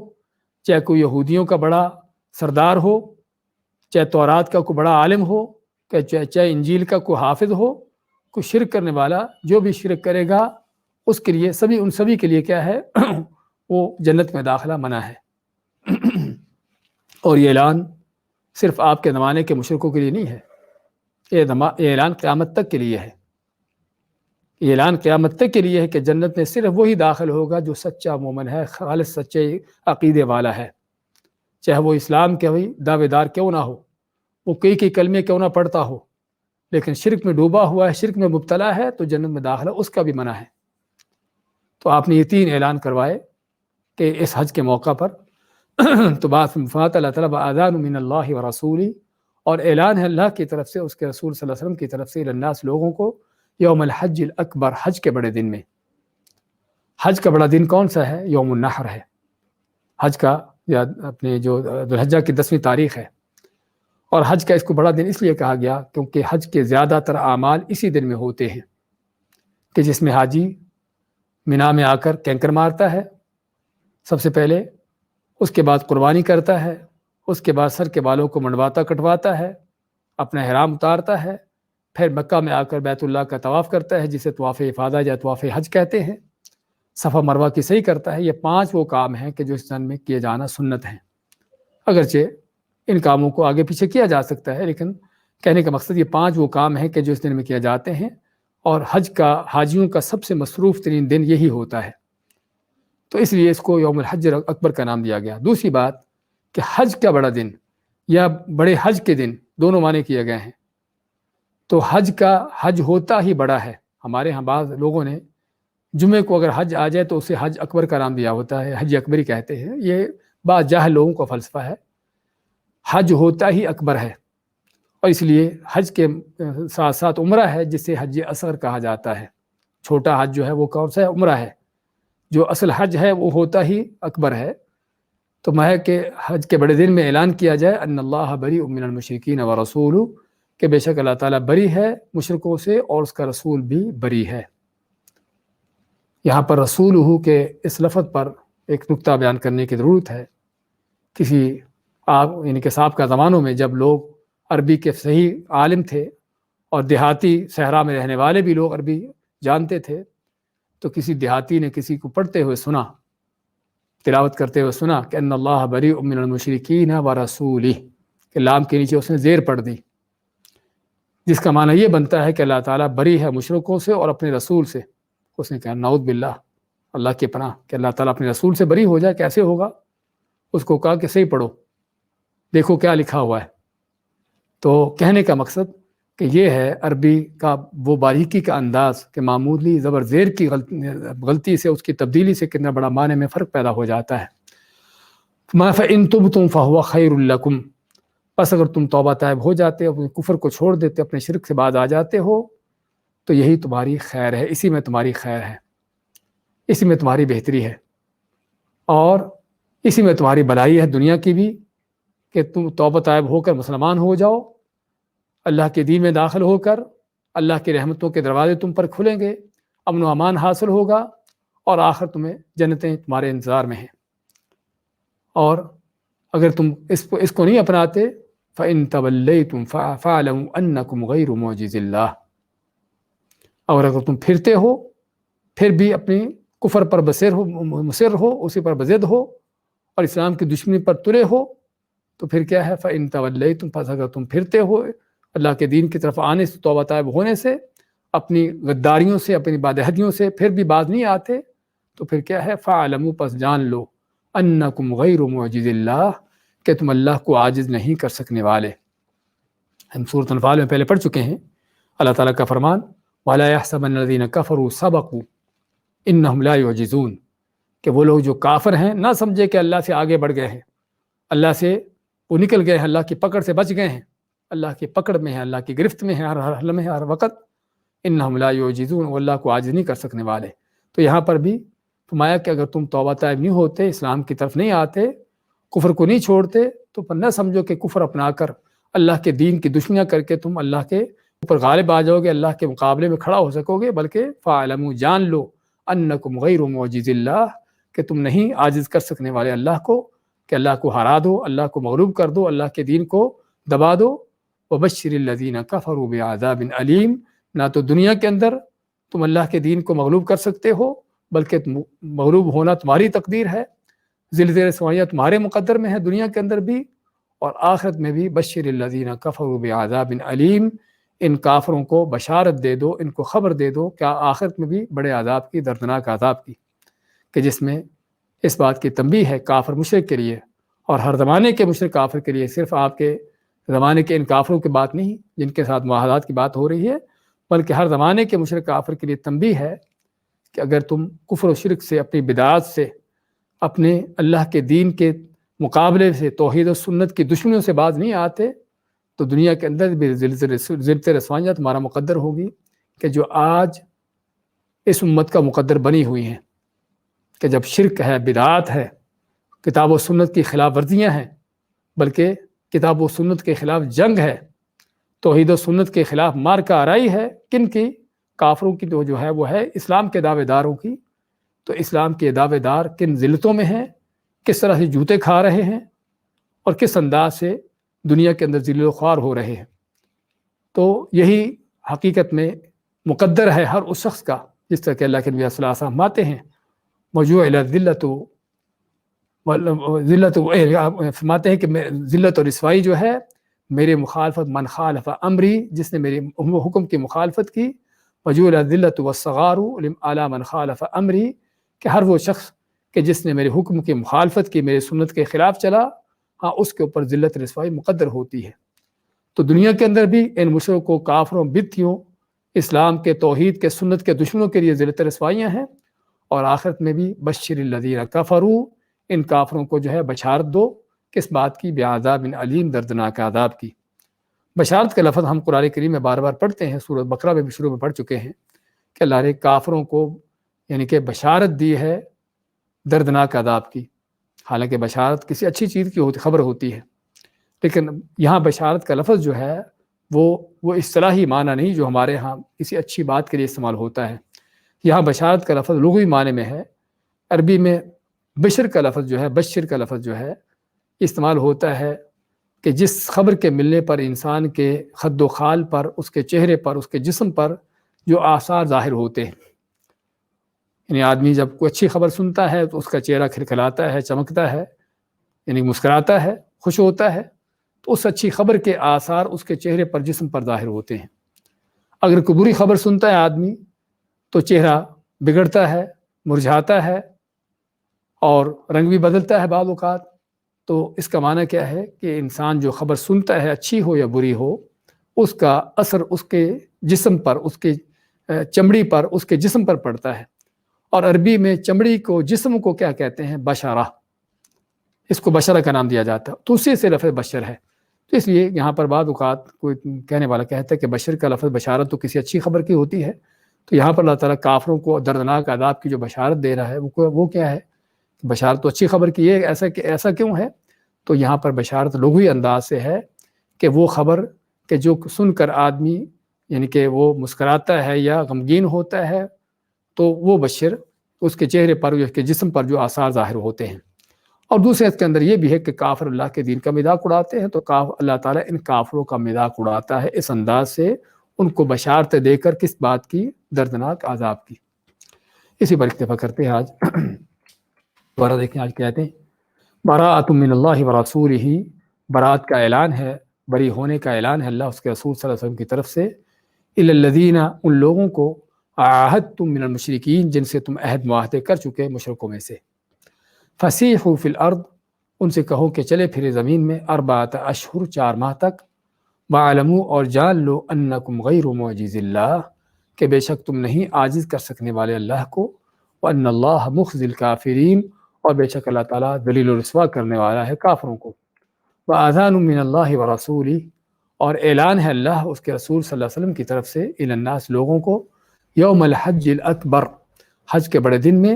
چاہے کوئی یہودیوں کا بڑا سردار ہو، چاہے تورات کا کوئی بڑا عالم ہو، چاہے انجیل کا کوئی حافظ ہو، کوئی شرک کرنے والا جو بھی شرک کرے گا اس کے لیے ان سبھی کے لیے کیا ہے وہ جنت میں داخلہ منع ہے۔ اور یہ اعلان صرف آپ کے زمانے کے مشرکوں کے لیے نہیں ہے، یہ اعلان قیامت تک کے لیے ہے۔ یہ اعلان قیامت تک کے لیے ہے کہ جنت میں صرف وہی داخل ہوگا جو سچا مومن ہے، خالص سچے عقیدے والا ہے، چاہے وہ اسلام کے دعوے دار کیوں نہ ہو، وہ کئی کلمے کیوں نہ پڑھتا ہو، لیکن شرک میں ڈوبا ہوا ہے، شرک میں مبتلا ہے، تو جنت میں داخلہ اس کا بھی منع ہے۔ تو آپ نے یہ 3 اعلان کروائے کہ اس حج کے موقع پر تو بات مفاد اللہ تعالیٰ اذان من اللہ و رسولی، اور اعلان ہے اللہ کی طرف سے، اس کے رسول صلی اللہ علیہ وسلم کی طرف سے للناس لوگوں کو، یوم الحج الاکبر، حج کے بڑے دن میں۔ حج کا بڑا دن کون سا ہے؟ یوم النحر ہے حج کا، یا اپنے جو ذو الحجہ کی 10ویں تاریخ ہے۔ اور حج کا اس کو بڑا دن اس لیے کہا گیا کیونکہ حج کے زیادہ تر اعمال اسی دن میں ہوتے ہیں، کہ جس میں حاجی مینا میں آ کر کینکر مارتا ہے سب سے پہلے، اس کے بعد قربانی کرتا ہے، اس کے بعد سر کے بالوں کو منڈواتا کٹواتا ہے، اپنا احرام اتارتا ہے، پھر مکہ میں آ کر بیت اللہ کا طواف کرتا ہے جسے طواف افاضہ یا طواف حج کہتے ہیں، صفا مروہ کی صحیح کرتا ہے۔ یہ 5 وہ کام ہیں کہ جو اس دن میں کیے جانا سنت ہیں، اگرچہ ان کاموں کو آگے پیچھے کیا جا سکتا ہے، لیکن کہنے کا مقصد یہ 5 وہ کام ہیں کہ جو اس دن میں کیے جاتے ہیں، اور حاجیوں کا سب سے مصروف ترین دن یہی ہوتا ہے، تو اس لیے اس کو یوم الحج اکبر کا نام دیا گیا۔ دوسری بات کہ حج کا بڑا دن یا بڑے حج کے دن دونوں معنی کیے گئے ہیں، تو حج ہوتا ہی بڑا ہے۔ ہمارے ہاں بعض لوگوں نے جمعے کو اگر حج آ جائے تو اسے حج اکبر کا نام دیا ہوتا ہے، حج اکبری کہتے ہیں۔ یہ بعض جاہل لوگوں کا فلسفہ ہے، حج ہوتا ہی اکبر ہے، اور اس لیے حج کے ساتھ ساتھ عمرہ ہے جسے حج اصغر کہا جاتا ہے۔ چھوٹا حج جو ہے وہ کون سا ہے؟ عمرہ ہے۔ جو اصل حج ہے وہ ہوتا ہی اکبر ہے۔ تو میں کہ حج کے بڑے دن میں اعلان کیا جائے ان اللہ بریء من المشرکین ورسولہ، کہ بے شک اللہ تعالیٰ بری ہے مشرکوں سے اور اس کا رسول بھی بری ہے۔ یہاں پر رسولہ کے اس لفظ پر ایک نقطہ بیان کرنے کی ضرورت ہے۔ یعنی کہ سابقہ زمانوں میں جب لوگ عربی کے صحیح عالم تھے اور دیہاتی صحرا میں رہنے والے بھی لوگ عربی جانتے تھے، تو کسی دیہاتی نے کسی کو پڑھتے ہوئے سنا، تلاوت کرتے ہوئے سنا کہ ان اللہ بریء من المشرکین ورسولہ، کہ لام کے نیچے اس نے زیر پڑھ دی، جس کا معنی یہ بنتا ہے کہ اللہ تعالیٰ بری ہے مشرکوں سے اور اپنے رسول سے۔ اس نے کہا نعوذ باللہ، اللہ کی پناہ، کہ اللہ تعالیٰ اپنے رسول سے بری ہو جائے، کیسے ہوگا؟ اس کو کہا کہ صحیح پڑھو، دیکھو کیا لکھا ہوا ہے۔ تو کہنے کا مقصد کہ یہ ہے عربی کا وہ باریکی کا انداز کہ معمولی زبر زیر کی غلطی سے، اس کی تبدیلی سے کتنا بڑا معنی میں فرق پیدا ہو جاتا ہے۔ فَإِن تُبْتُمْ فَهُوَ خَيْرٌ لَكُمْ، بس اگر تم توبہ طائب ہو جاتے ہو، اپنے کفر کو چھوڑ دیتے، اپنے شرک سے باز آ جاتے ہو، تو یہی تمہاری خیر ہے، اسی میں تمہاری خیر ہے، اسی میں تمہاری بہتری ہے، اور اسی میں تمہاری بھلائی ہے دنیا کی بھی، کہ تم توبہ طائب ہو کر مسلمان ہو جاؤ، اللہ کے دین میں داخل ہو کر اللہ کی رحمتوں کے دروازے تم پر کھلیں گے، امن و امان حاصل ہوگا، اور آخر تمہیں جنتیں تمہارے انتظار میں ہیں۔ اور اگر تم اس کو نہیں اپناتے، فَإِن تَوَلَّيْتُمْ فَاعْلَمُوا أَنَّكُمْ غَيْرُ مُعْجِزِ اللَّهِ، اور اگر تم پھرتے ہو پھر بھی اپنی کفر پر مصر ہو، اسی پر بضد ہو، اور اسلام کی دشمنی پر تلے ہو، تو پھر کیا ہے؟ فَإِن تَوَلَّيْتُمْ، پس اگر تم پھرتے ہو اللہ کے دین کی طرف آنے سے، توبہ طائب ہونے سے، اپنی غداریوں سے، اپنی بادہدیوں سے پھر بھی باز نہیں آتے، تو پھر کیا ہے؟ فَاعْلَمُوا، پس جان لو، أَنَّكُمْ غَيْرُ مُعْجِزِ اللَّهِ، کہ تم اللہ کو عاجز نہیں کر سکنے والے۔ ہم سورۃ انفال میں پہلے پڑھ چکے ہیں اللہ تعالیٰ کا فرمان وَلَا يَحْسَبَنَّ الَّذِينَ كَفَرُوا سَبَقُوا إِنَّهُمْ لَا يُعْجِزُونَ، کہ وہ لوگ جو کافر ہیں نہ سمجھے کہ اللہ سے آگے بڑھ گئے ہیں، اللہ سے وہ نکل گئے ہیں، اللہ کی پکڑ سے بچ گئے ہیں، اللہ کی پکڑ میں ہیں، اللہ کی گرفت میں ہیں ہر لمحے ہر وقت۔ إِنَّهُمْ لَا يُعْجِزُونَ، وہ اللہ کو عاجز نہیں کر سکنے والے۔ تو یہاں پر بھی فرمایا کہ اگر تم توبہ طائب نہیں ہوتے، اسلام کی طرف نہیں آتے، کفر کو نہیں چھوڑتے، تو پر نہ سمجھو کہ کفر اپنا کر اللہ کے دین کی دشمنیاں کر کے تم اللہ کے اوپر غالب آ جاؤ گے، اللہ کے مقابلے میں کھڑا ہو سکو گے، بلکہ فَاعْلَمُوا، جان لو، أَنَّكُمْ غَيْرُ مُعْجِزِ اللَّهِ، کہ تم نہیں عاجز کر سکنے والے اللہ کو، کہ اللہ کو ہرا دو، اللہ کو مغلوب کر دو، اللہ کے دین کو دبا دو۔ وبشر الذین کفروا بعذاب علیم، نہ تو دنیا کے اندر تم اللہ کے دین کو مغلوب کر سکتے ہو، بلکہ مغلوب ہونا تمہاری تقدیر ہے، زلزلہ رسوائیاں تمہارے مقدر میں ہے دنیا کے اندر بھی اور آخرت میں بھی۔ بشر الذین کفروا بعذاب علیم، ان کافروں کو بشارت دے دو، ان کو خبر دے دو کیا آخرت میں بھی بڑے عذاب کی، دردناک عذاب کی، کہ جس میں اس بات کی تنبیہ ہے کافر مشرک کے لیے اور ہر زمانے کے مشرک کافر کے لیے، صرف آپ کے زمانے کے ان کافروں کی بات نہیں جن کے ساتھ معاہدات کی بات ہو رہی ہے، بلکہ ہر زمانے کے مشرک کافر کے لیے تنبیہ ہے کہ اگر تم کفر و شرک سے، اپنی بدعات سے، اپنے اللہ کے دین کے مقابلے سے، توحید و سنت کی دشمنیوں سے باز نہیں آتے تو دنیا کے اندر بھی زلزلہ رسوائیاں تمہارا مقدر ہوگی، کہ جو آج اس امت کا مقدر بنی ہوئی ہیں، کہ جب شرک ہے، بدعات ہے، کتاب و سنت کی خلاف ورزیاں ہیں، بلکہ کتاب و سنت کے خلاف جنگ ہے، توحید و سنت کے خلاف مارکہ آرائی ہے، کن کی؟ کافروں کی جو ہے وہ ہے اسلام کے دعوے داروں کی۔ تو اسلام کے دعوے دار کن ذلتوں میں ہیں، کس طرح سے جوتے کھا رہے ہیں اور کس انداز سے دنیا کے اندر ذلیل و خوار ہو رہے ہیں۔ تو یہی حقیقت میں مقدر ہے ہر اس شخص کا، جس طرح کہ اللہ کے نبی صلی اللہ علیہ وسلم فرماتے ہیں موجوع ذلت فرماتے ہیں کہ ذلت اور رسوائی جو ہے میرے مخالفت، من خالف امری، جس نے میرے حکم کی مخالفت کی، موجوع ذلت والصغار علی من خالف امری، کہ ہر وہ شخص کہ جس نے میرے حکم کی مخالفت کی، میرے سنت کے خلاف چلا، ہاں اس کے اوپر ذلت رسوائی مقدر ہوتی ہے۔ تو دنیا کے اندر بھی ان مشرکوں، کافروں، بدعتیوں، اسلام کے، توحید کے، سنت کے دشمنوں کے لیے ذلت رسوائیاں ہیں، اور آخرت میں بھی بشر الذین کفروا، ان کافروں کو جو ہے بشارت دو، کس بات کی؟ بعذاب علیم، دردناک عذاب کی۔ بشارت کا لفظ ہم قرآن کریم میں بار بار پڑھتے ہیں، سورۃ بقرہ میں بھی شروع میں پڑھ چکے ہیں کہ اللہ نے کافروں کو یعنی کہ بشارت دی ہے دردناک عذاب کی، حالانکہ بشارت کسی اچھی چیز کی خبر ہوتی ہے، لیکن یہاں بشارت کا لفظ جو ہے وہ اصطلاحی معنی نہیں جو ہمارے ہاں کسی اچھی بات کے لیے استعمال ہوتا ہے۔ یہاں بشارت کا لفظ لغوی معنی میں ہے۔ عربی میں بشر کا لفظ جو ہے، بشر کا لفظ جو ہے استعمال ہوتا ہے کہ جس خبر کے ملنے پر انسان کے خد و خال پر، اس کے چہرے پر، اس کے جسم پر جو آثار ظاہر ہوتے ہیں، یعنی آدمی جب کوئی اچھی خبر سنتا ہے تو اس کا چہرہ کھلکھلاتا ہے، چمکتا ہے، یعنی مسکراتا ہے، خوش ہوتا ہے، تو اس اچھی خبر کے آثار اس کے چہرے پر، جسم پر ظاہر ہوتے ہیں۔ اگر کوئی بری خبر سنتا ہے آدمی تو چہرہ بگڑتا ہے، مرجھاتا ہے اور رنگ بھی بدلتا ہے بعض اوقات۔ تو اس کا معنی کیا ہے کہ انسان جو خبر سنتا ہے، اچھی ہو یا بری ہو، اس کا اثر اس کے جسم پر، اس کے چمڑی پر، اس کے جسم پر پڑتا ہے۔ اور عربی میں چمڑی کو، جسم کو کیا کہتے ہیں؟ بشرہ، اس کو بشرہ کا نام دیا جاتا ہے، تو اسی سے لفظ بشر ہے۔ تو اس لیے یہاں پر بعض اوقات کوئی کہنے والا کہتا ہے کہ بشر کا لفظ بشارت تو کسی اچھی خبر کی ہوتی ہے، تو یہاں پر اللہ تعالیٰ کافروں کو دردناک عذاب کی جو بشارت دے رہا ہے وہ کیا ہے؟ بشارت تو اچھی خبر کی ہے، ایسا کیوں ہے؟ تو یہاں پر بشارت لغوی انداز سے ہے کہ وہ خبر کہ جو سن کر آدمی یعنی کہ وہ مسکراتا ہے یا غمگین ہوتا ہے، تو وہ بشر اس کے چہرے پر، اس کے جسم پر جو آثار ظاہر ہوتے ہیں۔ اور دوسرے اس کے اندر یہ بھی ہے کہ کافر اللہ کے دین کا مذاق اڑاتے ہیں، تو اللہ تعالیٰ ان کافروں کا مذاق اڑاتا ہے اس انداز سے، ان کو بشارت دے کر، کس بات کی؟ دردناک عذاب کی۔ اسی پر اکتفا کرتے ہیں آج۔ دوبارہ دیکھیں آج کہتے ہیں براءۃ من اللہ ورسولہ، برات کا اعلان ہے، بری ہونے کا اعلان ہے اللہ اس کے رسول صلی اللہ علیہ وسلم کی طرف سے، الی الذین، ان لوگوں کو، عاہدتم من المشرکین، جن سے تم عہد معاہدے کر چکے مشرکوں میں سے، فسیحوا فی الارض، ان سے کہو کہ چلے پھرے زمین میں، اربعۃ اشہر، 4 ماہ تک، وَاعْلَمُوا، اور جان لو، انکم غیر معجز اللہ، کہ بے شک تم نہیں عاجز کر سکنے والے اللہ کو، وَأَنَّ اللَّهَ مُخْزِي الْكَافِرِينَ، اور بے شک اللہ تعالیٰ ذلیل و رسوا کرنے والا ہے کافروں کو، وَآذَانٌ مِّنَ اللَّهِ وَرَسُولِهِ، اور اعلان ہے اللہ اس کے رسول صلی اللہ علیہ وسلم کی طرف سے، الی الناس، لوگوں کو، یوم الحج الاکبر، حج کے بڑے دن میں،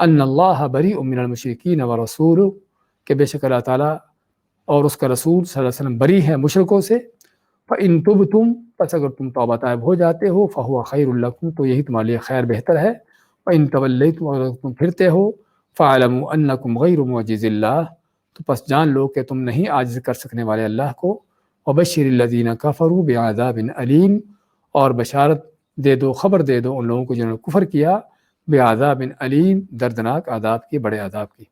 ان اللہ بریء من المشرکین ورسولہ، کہ بے شک اللہ تعالیٰ اور اس کا رسول صلی اللہ علیہ وسلم بری ہے مشرکوں سے، فَإِن تُبْتُمْ، پس اگر تم توبہ طائب ہو جاتے ہو، فَهُوَ خَيْرٌ لَكُمْ، تو یہی تمہارے لیے خیر بہتر ہے، وَإِن تَوَلَّيْتُمْ، اگر تم پھرتے ہو، فَاعْلَمُوا أَنَّكُمْ غَيْرُ مُعْجِزِ اللَّهِ، تو پس جان لو کہ تم نہیں عاجز کر سکنے والے اللہ کو۔ وبشر الذین کفروا بعذاب علیم، اور بشارت دے دو، خبر دے دو ان لوگوں کو جنہوں نے کفر کیا، بعذاب علیم، دردناک عذاب کی، بڑے عذاب کی۔